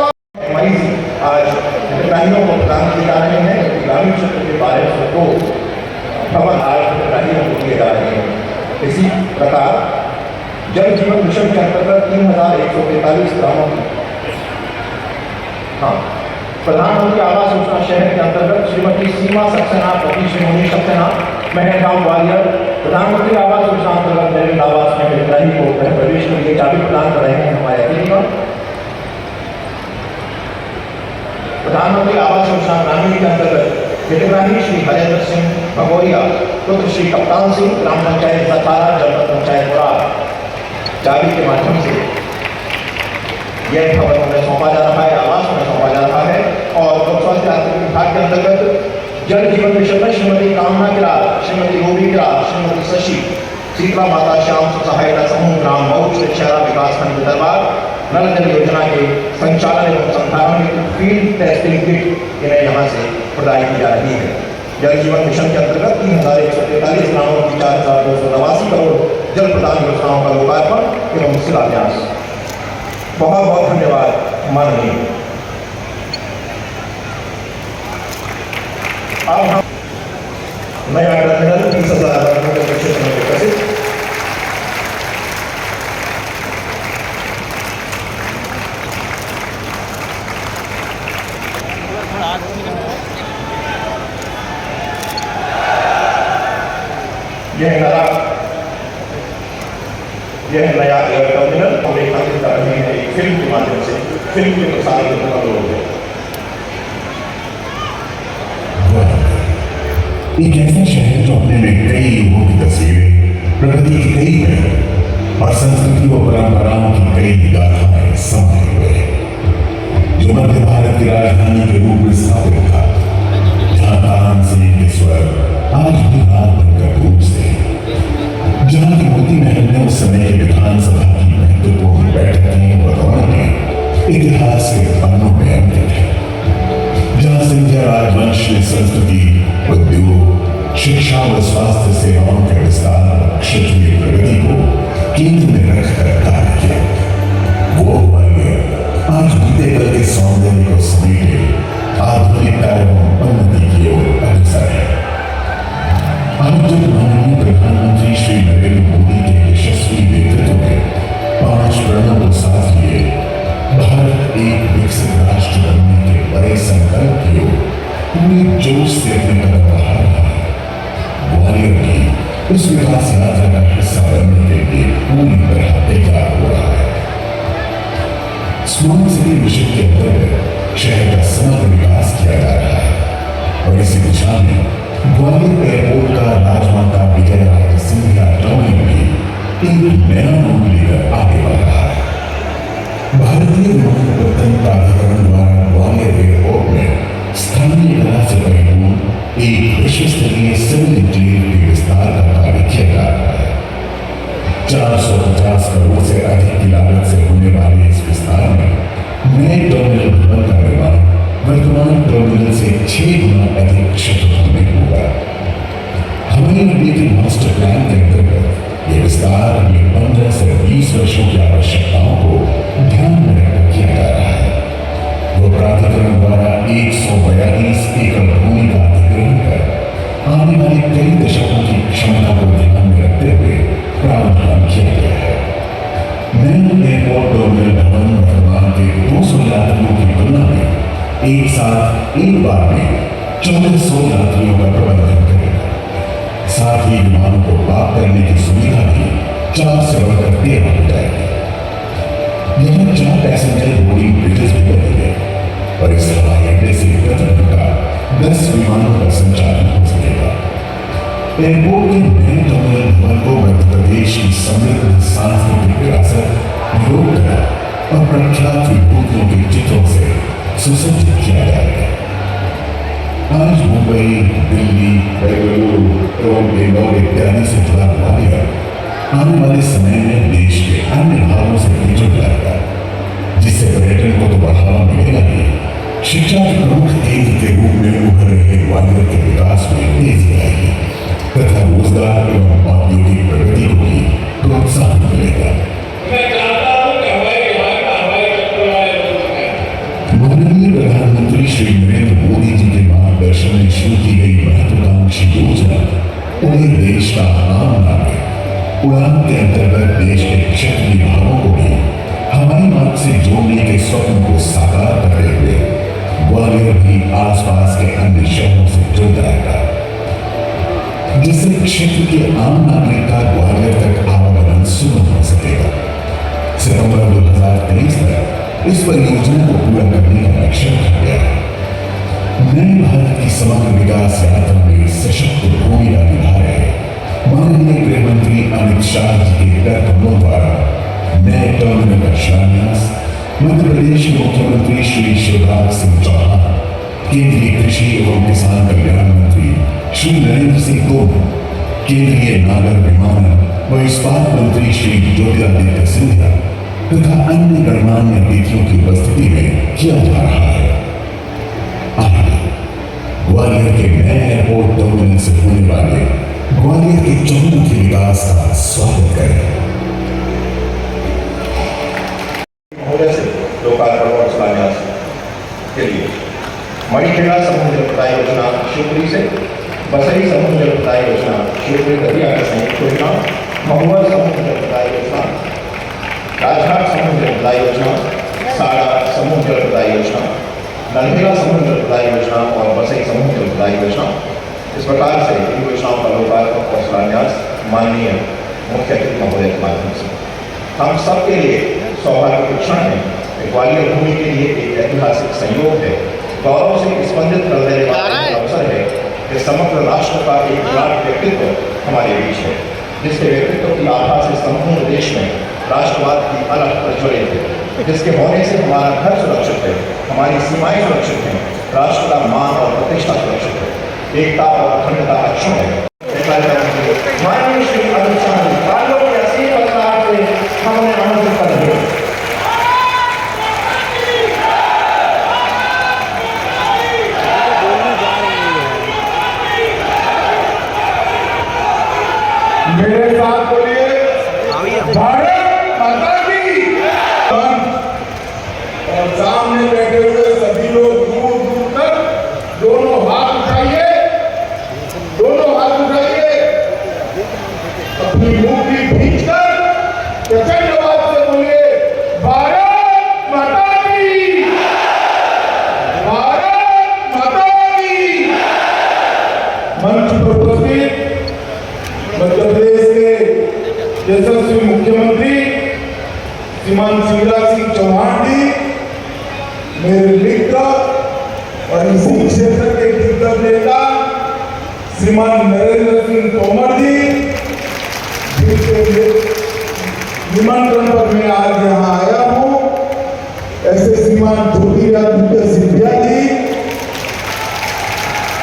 मरीज आज हितग्राहियों को प्रदान किए जा रहे हैं, क्योंकि ग्रामीण क्षेत्र के 1200 भवन आज हितग्राहियों को दिए जा रहे हैं। इसी प्रकार जल जीवन मिशन के अंतर्गत 3143 ग्रामों की प्रधानमंत्री आवास योजना शहर के अंतर्गत श्रीमती सीमा सक्सेना, पति श्री मुनीश सक्सेना, महलगांव ग्वालियर प्रधानमंत्री आवास योजना अंतर्गत निर्मित आवास में हितग्राही को गृह प्रवेश के लिए चाबी प्रदान कर रहे हैं हमारे अतिथिगण। प्रधानमंत्री आवास योजना ग्रामीण के अंतर्गत हितग्राही श्री हरेंद्र सिंह भगोरिया, पुत्र श्री कप्तान सिंह, ग्राम पंचायत सतारा, जनपद पंचायत मुरार, चाबी के माध्यम से यह भवन में सौंपा जा रहा है, आवास में सौंपा जा रहा है। और लोक स्वास्थ्य आर्थिक विभाग के अंतर्गत जल जीवन मिशन में श्रीमती कामना किरार, श्रीमती रूबी किरार, श्रीमती शशि, शीतला माता श्याम सहायता समूह ग्राम मऊ शहरा विकास खंड दरबार नल जल योजना के संचालन एवं संधारण में फील्ड टेस्टिंग किट इन्हें यहाँ से प्रदान की जा रही है। जल जीवन मिशन के अंतर्गत 3143 ग्रामों की 4289 करोड़ जल प्रदान योजनाओं का लोकार्पण एवं शिलान्यास। बहुत बहुत धन्यवाद माननीय। अब हम नया टर्मिनल 30,000 वर्ग मीटर के क्षेत्र में विकसित यह नया टर्मिनल हम रेखांकित कर रहे हैं एक फिल्म के माध्यम से, फिल्म के प्रसारण का लोग है। एक ऐसा शहर जो अपने में कई युगों की तस्वीरें, प्रकृति की कई पहलू और संस्कृति व परंपराओं की कई गाथाएं समाये हुए हैं, जो मध्य भारत की राजधानी के रूप में स्थापित था, जहाँ तानसेन के स्वर आज भी रात बनकर गूंजते हैं, जहाँ की मोती महल में उस समय के विधानसभा की महत्वपूर्ण बैठकें व रौनकें इतिहास के पन्नों में अंकित है, जहाँ सिंधिया राजवंश ने संस्कृति, उद्योग, शिक्षा व स्वास्थ्य सेवाओं के विस्तार और क्षेत्रीय प्रगति को केंद्र में रखकर कार्य किया। वो ग्वालियर आज बीते कल के सौंदर्य को समेटे आधुनिकता एवं उन्नति की ओर अग्रसर है। आज जब माननीय प्रधानमंत्री श्री नरेंद्र मोदी के यशस्वी नेतृत्व में 5 प्रणों को साथ लिए भारत एक विकसित राष्ट्र बनने के बड़े संकल्प की ओर पूरे जोश से अपने कदम बढ़ा रहा है, ग्वालियर भी उस विकास यात्रा का हिस्सा बनने के लिए पूरी तरह तैयार हो रहा है। स्मार्ट सिटी मिशन के अंतर्गत शहर का समग्र विकास किया जा रहा है और इसी दिशा में ग्वालियर एयरपोर्ट का राजमाता विजयराजे सिंधिया टर्मिनल भी एक नया रूप लेकर आगे बढ़ रहा है। भारतीय विमानपत्तन प्राधिकरण द्वारा ग्वालियर एयरपोर्ट में स्थानीय कला से परिपूर्ण एक विश्व स्तरीय सिविल इंजीनियरिंग के विस्तार का कार्य किया जा रहा है। 450 करोड़ से अधिक की लागत से होने वाले इस विस्तार में नए टर्मिनल भवन का निर्माण वर्तमान टर्मिनल से 6 गुना अधिक क्षेत्रफल में होगा। हमारे अड्डे के मास्टर प्लान के अंतर्गत ये विस्तार अगले 15 से 20 वर्षों की आवश्यकताओं को ध्यान में रखकर किया जा रहा है। वो प्राधिकरण द्वारा 142 एकड़ भूमि का अधिग्रहण कर आने वाले कई दशकों की क्षमता को ध्यान में रखते हुए प्रावधान किया गया है। नया एयरपोर्ट टर्मिनल भवन वर्तमान के 200 यात्रियों की तुलना में एक साथ एक बार में 1400 यात्रियों का प्रबंधन करेगा। साथ ही विमानों को पार्क करने की सुविधा भी 4 से बढ़कर 13 हो जाएगी। यहाँ 4 पैसेंजर बोर्डिंग ब्रिजेस भी बनेंगे और इस हवाई अड्डे से प्रति घंटा 10 विमानों का संचालन हो सकेगा। एयरपोर्ट के नए टर्मिनल भवन को मध्य प्रदेश की समृद्ध सांस्कृतिक विरासत, लोक कला और प्रख्यात विभूतियों के चित्रों से सुसज्जित किया जाएगा। आज मुंबई, दिल्ली, बेंगलुरु एवं इंदौर इत्यादि से जुड़ा ग्वालियर आने वाले समय में देश के अन्य भागों से भी जुड़ जाएगा, जिससे पर्यटन को तो बढ़ावा मिलेगा ही, शिक्षा के प्रमुख केंद्र के रूप में उभर रहे ग्वालियर के विकास में तेजी आएगी तथा रोजगार एवं औद्योगिक प्रगति को भी प्रोत्साहन मिलेगा। मैं चाहता हूं कि हमारे यहाँ का हवाई तत्व माननीय प्रधानमंत्री श्री नरेंद्र मोदी जी के मार्गदर्शन में शुरू की गई महत्वाकांक्षी योजना पूरे देश का आम नागरिक उड़ान के अंतर्गत देश के क्षेत्रीय भावों को भी हवाई मार्ग से जोड़ने के स्वप्न को साकार करते हुए ग्वालियर भी आसपास के अन्य शहरों से जुड़ जाएगा, जिससे क्षेत्र के आम नागरिक का ग्वालियर तक आवागमन सुगम हो सकेगा। सितंबर 2023 तक इस परियोजना को पूरा करने का लक्ष्य रखा गया है। नए भारत की समग्र विकास यात्रा में सशक्त भूमिका निभा रहे माननीय गृह मंत्री अमित शाह जी के कर्तव्यों द्वारा नए टर्मिनल का शिलान्यास मध्य प्रदेश के मुख्यमंत्री श्री शिवराज सिंह चौहान, केंद्रीय कृषि एवं किसान कल्याण मंत्री श्री नरेंद्र सिंह तोमर, केंद्रीय नागर विमानन व इस्पात मंत्री श्री ज्योतिरादित्य सिंधिया तथा अन्य गणमान्य अतिथियों की उपस्थिति में किया जा रहा है। आइए ग्वालियर के नए एयरपोर्ट टर्मिनल से होने वाले ग्वालियर के चहुमुखी विकास का स्वागत करें। महोदय से लोकार्पण और शिलान्यास के लिए मणिखेड़ा समूह जल प्रदाय योजना शिवपुरी से, बसई समूह जल प्रदाय योजना शिवपुरी दतिया की संयुक्त योजना, महुआ समूह जल प्रदाय योजना, राजघाट समूह जल प्रदाय योजना, साड़ा समूह जल प्रदाय योजना, नलखेड़ा समूह जल प्रदाय योजना और बसई समूह जल प्रदाय योजना। इस प्रकार से इन योजनाओं का लोकार्पण और शिलान्यास माननीय मुख्य अतिथि महोदय के माध्यम से हम सबके लिए सौभाग्य के क्षण है। ग्वालियर भूमि के लिए एक ऐतिहासिक संयोग है, गौरव से स्पंदित कर देने वाला अवसर है कि समग्र राष्ट्र का एक विराट व्यक्तित्व हमारे बीच है, जिसके व्यक्तित्व की आभा से संपूर्ण देश में राष्ट्रवाद की अलख प्रज्वलित है, जिसके होने से हमारा घर सुरक्षित है, हमारी सीमाएं सुरक्षित हैं, राष्ट्र का मान और प्रतिष्ठा सुरक्षित है, एकता और अखंडता अक्षुण है। माननीय श्री अमित शाह जी बालों के असीम प्रकार से हमने आमंत्रित कर दिया। मेरे साथ बोलिए भारत माता की। और सामने बैठे हुए सभी लोग दूर दूर तक दोनों हाथ उठाइए, दोनों हाथ उठाइए, अपनी मुट्ठी भींचकर प्रचंड आवाज से बोलिए भारत माता की, भारत माता की। मंच पर उपस्थित मध्य प्रदेश के यशस्वी मुख्यमंत्री श्रीमान शिवराज सिंह चौहान जी, मेरे मित्र और इसी क्षेत्र के दिग्गज नेता श्रीमान नरेंद्र सिंह तोमर जी, जिनके निमंत्रण पर मैं आज यहाँ आया हूँ, ऐसे श्रीमान ज्योतिरादित्य सिंधिया जी,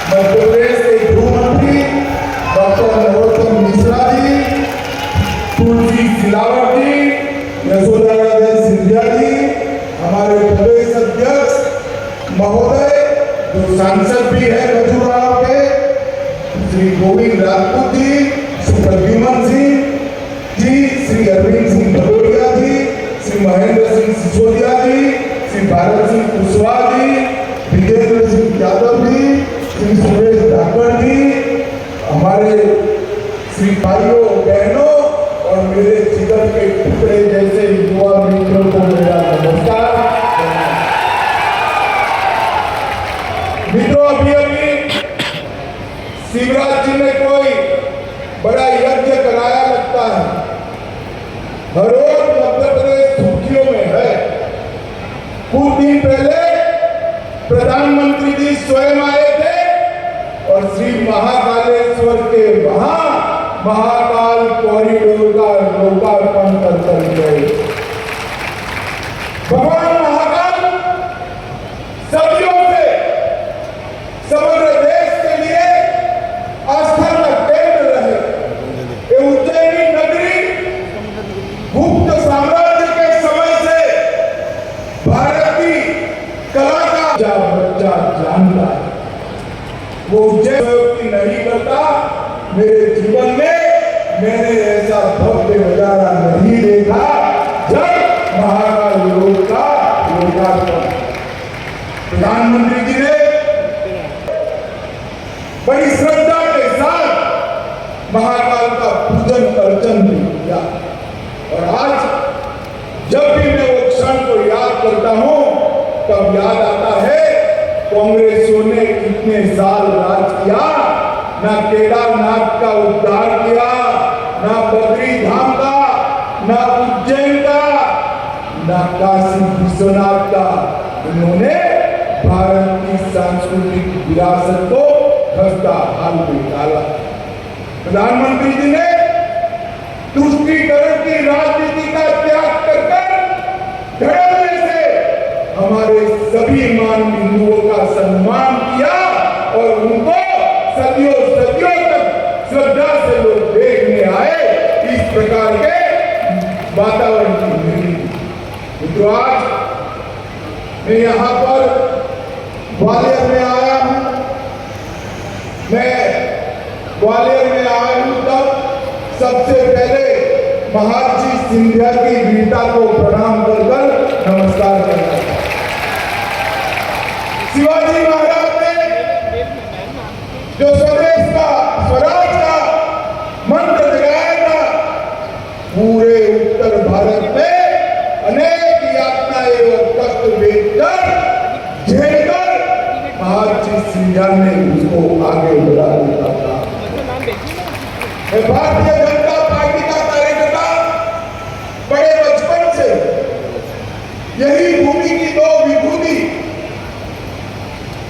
मध्य प्रदेश के गृह मंत्री डॉक्टर नरोत्तम मिश्रा जी, तुलसी सिलावट जी, यशोधराराजे सिंधिया जी, हमारे प्रदेश अध्यक्ष महोदय जो सांसद भी है खजुराहो के, श्री गोविंद राजपूत जी, श्री प्रद्युमन सिंह जी, श्री अरविंद सिंह भदौरिया जी, श्री महेंद्र सिंह सिसोदिया जी, श्री भारत सिंह कुशवाहा जी, विजेंद्र सिंह यादव जी, श्री सुरेश धाकड़ जी, हमारे श्री भाइयों बहनों और मेरे जिगर के टुकड़े जैसे युवा मित्रों को मेरा नमस्कार। मित्रों, अभी शिवराज जी ने कोई बड़ा यज्ञ कराया लगता है। हर रोज मध्य प्रदेश सुर्खियों में है। कुछ दिन पहले प्रधानमंत्री जी स्वयं आए थे और श्री महाकालेश्वर के वहां महाकाल कॉरिडोर का लोकार्पण कर गए। भगवान महाकाल सदियों से समग्र देश के लिए आस्था का केंद्र रहे। ये उज्जैनी नगरी गुप्त साम्राज्य के समय से भारत की कला का करता, मेरे जीवन में मैंने ऐसा भव्य नजारा नहीं देखा जब महाकाल योग का लोकार्पण प्रधानमंत्री जी ने बड़ी श्रद्धा के साथ महाकाल का पूजन अर्चन भी किया। और आज जब भी मैं वो क्षण को याद करता हूं तब याद आता है कांग्रेसियों ने कितने साल राज किया, ना केदारनाथ का उद्धार किया, ना बद्री धाम का, ना उज्जैन का, ना काशी विश्वनाथ का। उन्होंने भारत की सांस्कृतिक विरासत को खस्ता हाल में डाला। प्रधानमंत्री जी ने तुष्टीकरण की राजनीति का त्याग कर धड़ल्ले से हमारे सभी मान बिंदुओं का सम्मान किया और उनको सदियों सदियों तक श्रद्धा से लोग देखने आए। इस प्रकार के वातावरण की निर्मिति। तो आज मैं यहाँ पर ग्वालियर में आया हूँ। मैं ग्वालियर में आया हूँ तब सबसे पहले महर्षि सिंधिया की वीरता को प्रणाम कर नमस्कार करता हूँ। शिवाजी महाराज ने जो स्वदेश का स्वराज का मंत्र जगाया था, पूरे उत्तर भारत में अनेक यातनाएं और कष्ट देखकर झेलकर महर्षि सिंधिया ने उसको आगे बढ़ा दिया था। मैं भारतीय जनता पार्टी का कार्यकर्ता बड़े बचपन से यही भूमि की दो विभूति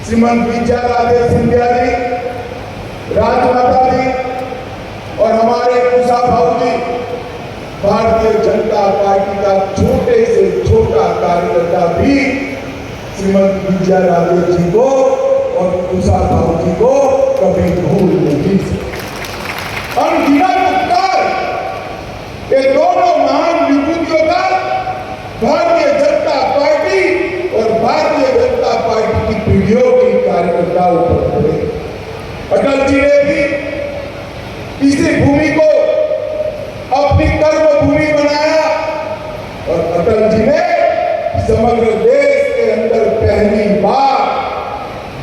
श्रीमंत विजयाराजे सिंधिया जी, राजमाता जी और हमारे कुशा भाऊ जी, भारतीय जनता पार्टी का छोटे से छोटा कार्यकर्ता भी श्रीमंत विजयाराजे जी को और कुशा भाऊ जी को कभी भूल नहीं सकते। ये दोनों महान विभूतियों का भारतीय जनता पार्टी और भारतीय जनता पार्टी की पीढ़ियों की कार्यकर्ताओं पर पड़े। अटल जी ने भी इसी भूमि को अपनी कर्म भूमि बनाया और अटल जी ने समग्र देश के अंदर पहली बार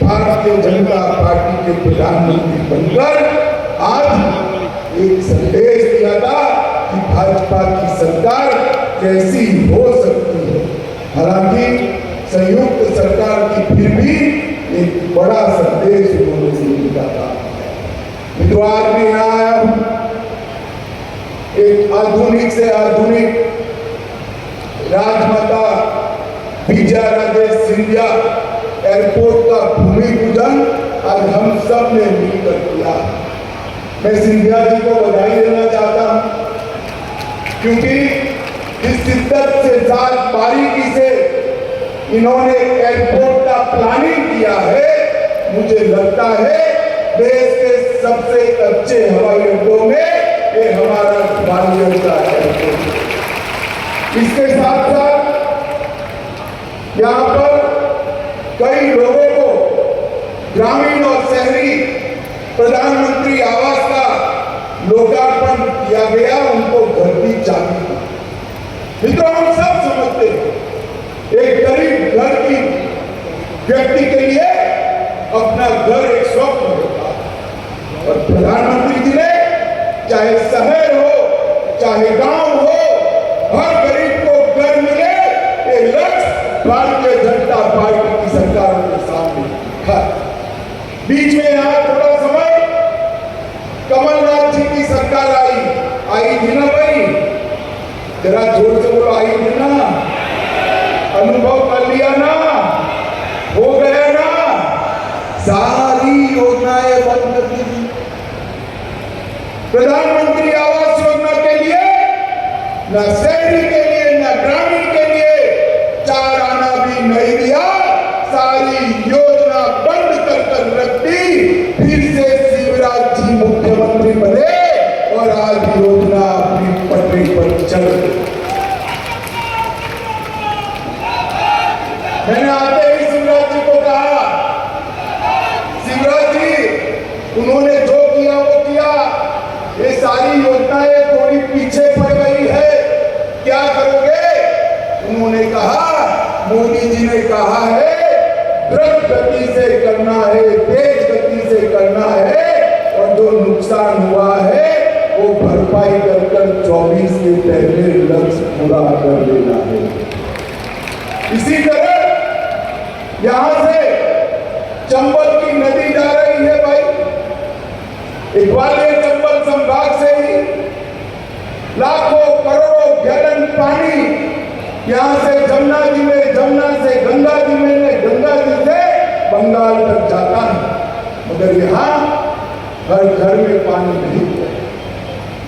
भारतीय जनता पार्टी के प्रधानमंत्री बनकर आज एक संदेश दिया था कि भाजपा की सरकार कैसी हो सकती है। हालांकि संयुक्त सरकार की फिर भी एक बड़ा संदेश उन्होंने दिया था। मित्रों, आज मैं यहाँ आया हूँ एक आधुनिक से आधुनिक राजमाता विजयाराजे सिंधिया एयरपोर्ट का भूमि पूजन आज हम सब ने मिलकर किया। मैं सिंधिया जी को बधाई देना चाहता हूं क्योंकि जिस शिद्दत से साल बारीकी से इन्होंने एयरपोर्ट का प्लानिंग किया है, मुझे लगता है देश के सबसे अच्छे हवाई अड्डों में ये हमारा ग्वालियर का एयरपोर्ट। इसके साथ साथ यहाँ पर कई लोगों को ग्रामीण और शहरी प्रधानमंत्री आवास का लोकार्पण किया गया, उनको घर की चाबी दी। मित्रों, हम सब समझते हैं एक गरीब घर की व्यक्ति के लिए अपना घर एक स्वप्न होता है और प्रधानमंत्री जी ने चाहे शहर हो चाहे गांव हो, हर गरीब को घर मिले, ये लक्ष्य भारतीय जनता पार्टी की सरकार के सामने रखा। बीच में यहाँ थोड़ा समय कमलनाथ जी की सरकार आई थी ना भाई, जरा जोर से बोलो, आई थी ना, अनुभव कर लिया ना, हो गया ना, सारी योजनाएं बंद कर दी थी। प्रधानमंत्री आवास योजना के लिए न शहरी के लिए न ग्रामीण के लिए 4 आना भी नहीं दिया, सारी योजना बंद कर रख दी। फिर से शिवराज जी मुख्यमंत्री बने और आज योजना अपनी पटरी पर चल रही। मैंने आते ही शिवराज जी को कहा, शिवराज जी उन्होंने जो किया मोदी जी ने कहा है द्रुत गति से करना है, तेज गति से करना है, और जो नुकसान हुआ है वो भरपाई कर 24 के पहले लक्ष्य पूरा कर देना है। इसी तरह यहां से चंबल की नदी जा रही है भाई, ग्वालियर चंबल संभाग से ही लाखों करोड़ों गैलन पानी यहां से जमुना जी में, जमुना से गंगा जी में, गंगा जी से बंगाल तक जाता है, मगर यहां हर घर में पानी नहीं है।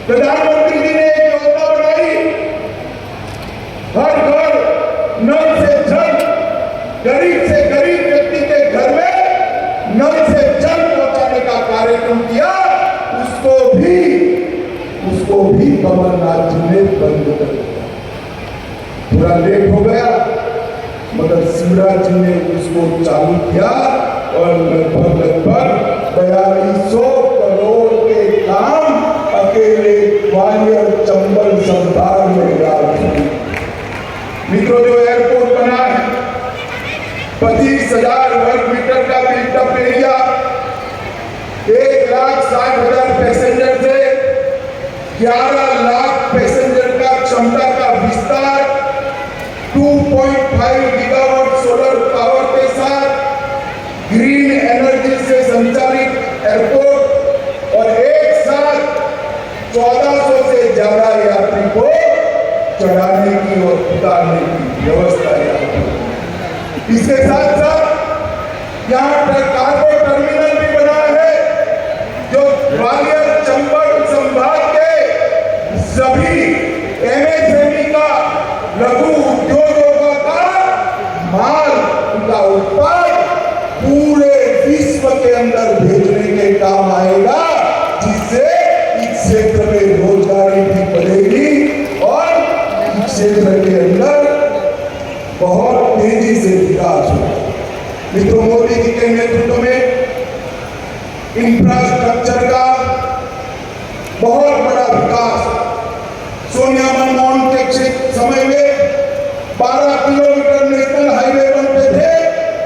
प्रधानमंत्री जी ने एक योजना बनाई, हर घर नल से जल, गरीब से गरीब व्यक्ति के घर में नल से जल पहुंचाने का कार्यक्रम किया। उसको भी कमलनाथ जी ने बंद कर दिया। थोड़ा लेट हो गया, मगर शिवराज जी ने उसको चालू किया और लगभग 4200 करोड़ के काम अकेले ग्वालियर चंबल संभाग में डाले। मित्रों, जो एयरपोर्ट बना है 25,000 वर्ग मीटर का बिल्टअप एरिया, 1,60,000 पैसेंजर से 11 लाख पैसेंजर का क्षमता का विस्तार, 2.5 गीगावाट सोलर पावर के साथ ग्रीन एनर्जी से संचालित एयरपोर्ट, और एक साथ 1400 से ज्यादा यात्री को चढ़ाने की और उतारने की व्यवस्था यहाँ पर। इसके साथ साथ यहाँ पर कार्गो टर्मिनल भी बना है, जो ग्वालियर चंबल संभाग के सभी एमएसएमई का, लघु उद्योगों का माल, उनका उत्पाद पूरे विश्व के अंदर भेजने के काम आएगा, जिससे इस क्षेत्र में रोजगारी भी बढ़ेगी और इस क्षेत्र के अंदर बहुत तेजी से विकास होगा। मित्रों, मोदी जी के नेतृत्व में इंफ्रास्ट्रक्चर का बहुत बड़ा विकास, सोनिया मनमोहन के समय में 12 किलोमीटर नेशनल हाईवे बनते थे,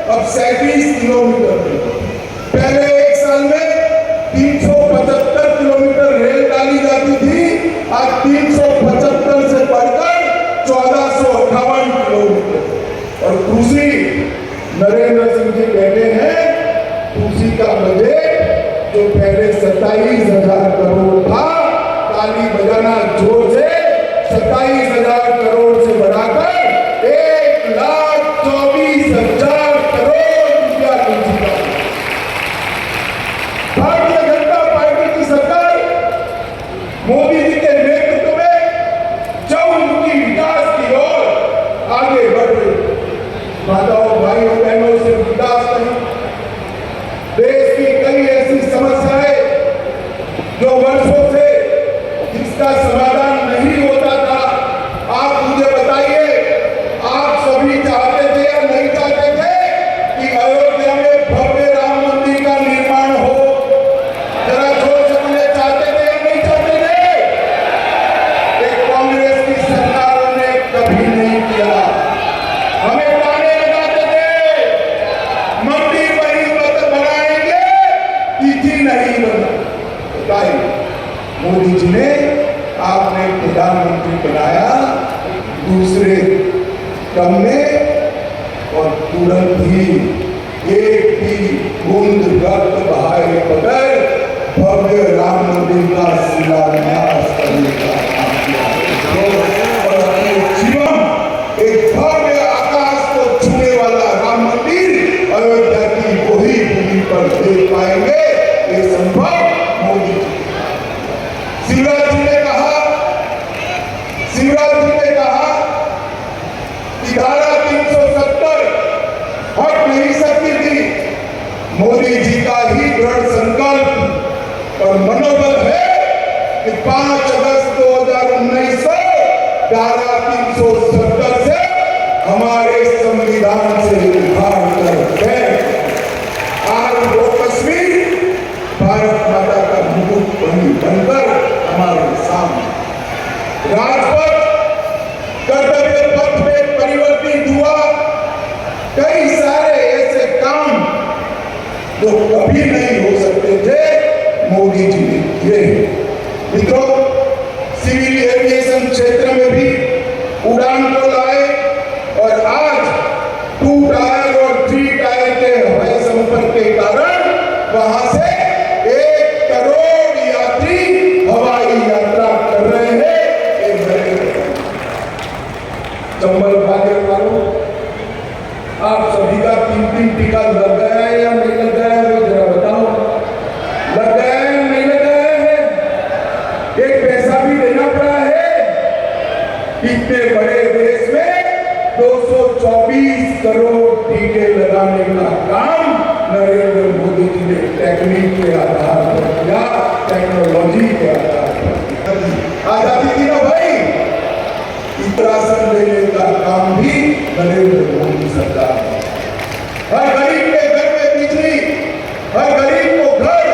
अब 37 किलोमीटर। पहले एक साल में 375 किलोमीटर रेल डाली जाती थी, आज 375 से बढ़कर 1458 किलोमीटर। और कृषि, नरेंद्र सिंह जी कहते हैं कृषि का बजट जो पहले 27,000 करोड़ था, ताली बजाना जोर से, 27,000 करोड़ से बढ़ाकर 1,24,000 करोड़ रुपया कृषि का। भारतीय जनता पार्टी की सरकार मोदी जी के नेतृत्व में चहुमुखी विकास की ओर आगे बढ़ रही। माताओं, भाइयों, बहनों से विकास नहीं, देश की कई ऐसी समस्याएं जो वर्षों से जिसका समाधान नहीं होता था, आप मुझे बताइए, आप सभी चाहते थे या नहीं चाहते थे कि अयोध्या में भव्य राम मंदिर का निर्माण हो? जरा जोर से मुझे चाहते थे या नहीं चाहते थे? एक कांग्रेस की सरकारों ने कभी नहीं किया। हमें ताने लगाते थे, मंदिर वही मत बनाएंगे, तिथि नहीं बताई। मोदी जी ने आपने प्रधानमंत्री बनाया दूसरे क्रम में, और तुरंत ही एक भी बूंद रक्त बहाए बगैर भव्य राम मंदिर का शिलान्यास करने का काम किया। और अपने जीवन एक भव्य आकाश को छूने वाला राम मंदिर अयोध्या की वही भूमि पर देख पाएंगे, ये संभव मोदी जी। शिवराज जी ने कहा कि धारा 370 हट नहीं सकती थी। मोदी जी का ही दृढ़ संकल्प और मनोबल है कि 5 अगस्त 2019 को धारा 370 से हमारे संविधान से उखाड़ कर आज वो तस्वीर भारत माता का मुकुट बनकर हमारे सामने। राजपथ कर्तव्य पथ में परिवर्तित हुआ जो कभी नहीं हो सकते थे, मोदी जी ने किए। मित्रों, सिविल एविएशन क्षेत्र में भी उड़ान को लाए और आज 2 टायर और 3 टायर के हवाई संपर्क के कारण वहां से 1 करोड़ यात्री हवाई यात्रा कर रहे हैं। चंबल बाजार वालों, आप सभी का 3 टीका लग गया है या नहीं लग गया है, वो जरा बताओ। लग गया है या नहीं लग गया है? एक पैसा भी देना पड़ा है। इतने बड़े देश में 224 करोड़ टीके लगाने का काम नरेंद्र मोदी जी ने टेक्निक के आधार पर किया, टेक्नोलॉजी के आधार पर किया। आजादी की ना भाई, उत्तराखंड देने का काम भी नरेंद्र मोदी सरकार ने। हर गरीब के घर में बिजली, हर गरीब को घर,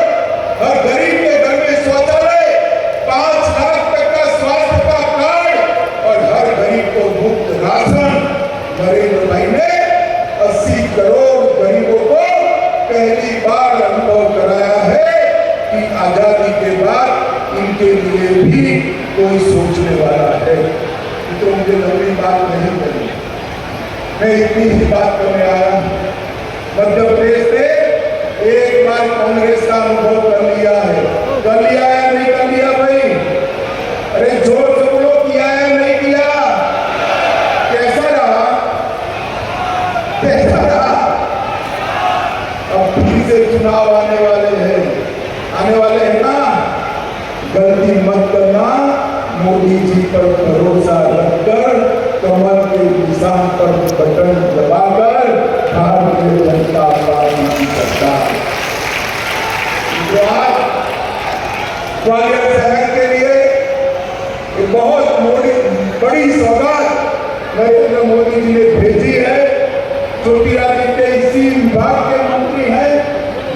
हर गरीब के घर में शौचालय, 5 लाख तक का स्वास्थ्य का कार्ड और हर गरीब को मुफ्त राशन। नरेंद्र भाई ने 80 करोड़ गरीबों को पहली बार अनुभव कराया है कि आजादी के बाद इनके लिए भी कोई सोचने वाला है। तो मुझे लंबी बात नहीं करनी, मैं इतनी ही बात करने आया हूं। मध्य प्रदेश से एक बार कांग्रेस का अनुभव कर लिया है। कर लिया है नहीं कर लिया भाई? अरे जोर से बोलो, किया है नहीं किया? कैसा रहा? कैसा रहा? अब फिर से चुनाव आने वाले हैं ना। गलती मत करना, मोदी जी पर भरोसा रखकर कमर के निशान पर बटन दबाकर भारतीय जनता पार्टी की सरकार। जो आज ग्वालियर शहर के लिए एक बहुत बड़ी सौगात नरेंद्र मोदी जी ने भेजी है। ज्योतिरादित्य इसी विभाग के मंत्री हैं।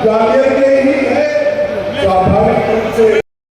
ग्वालियर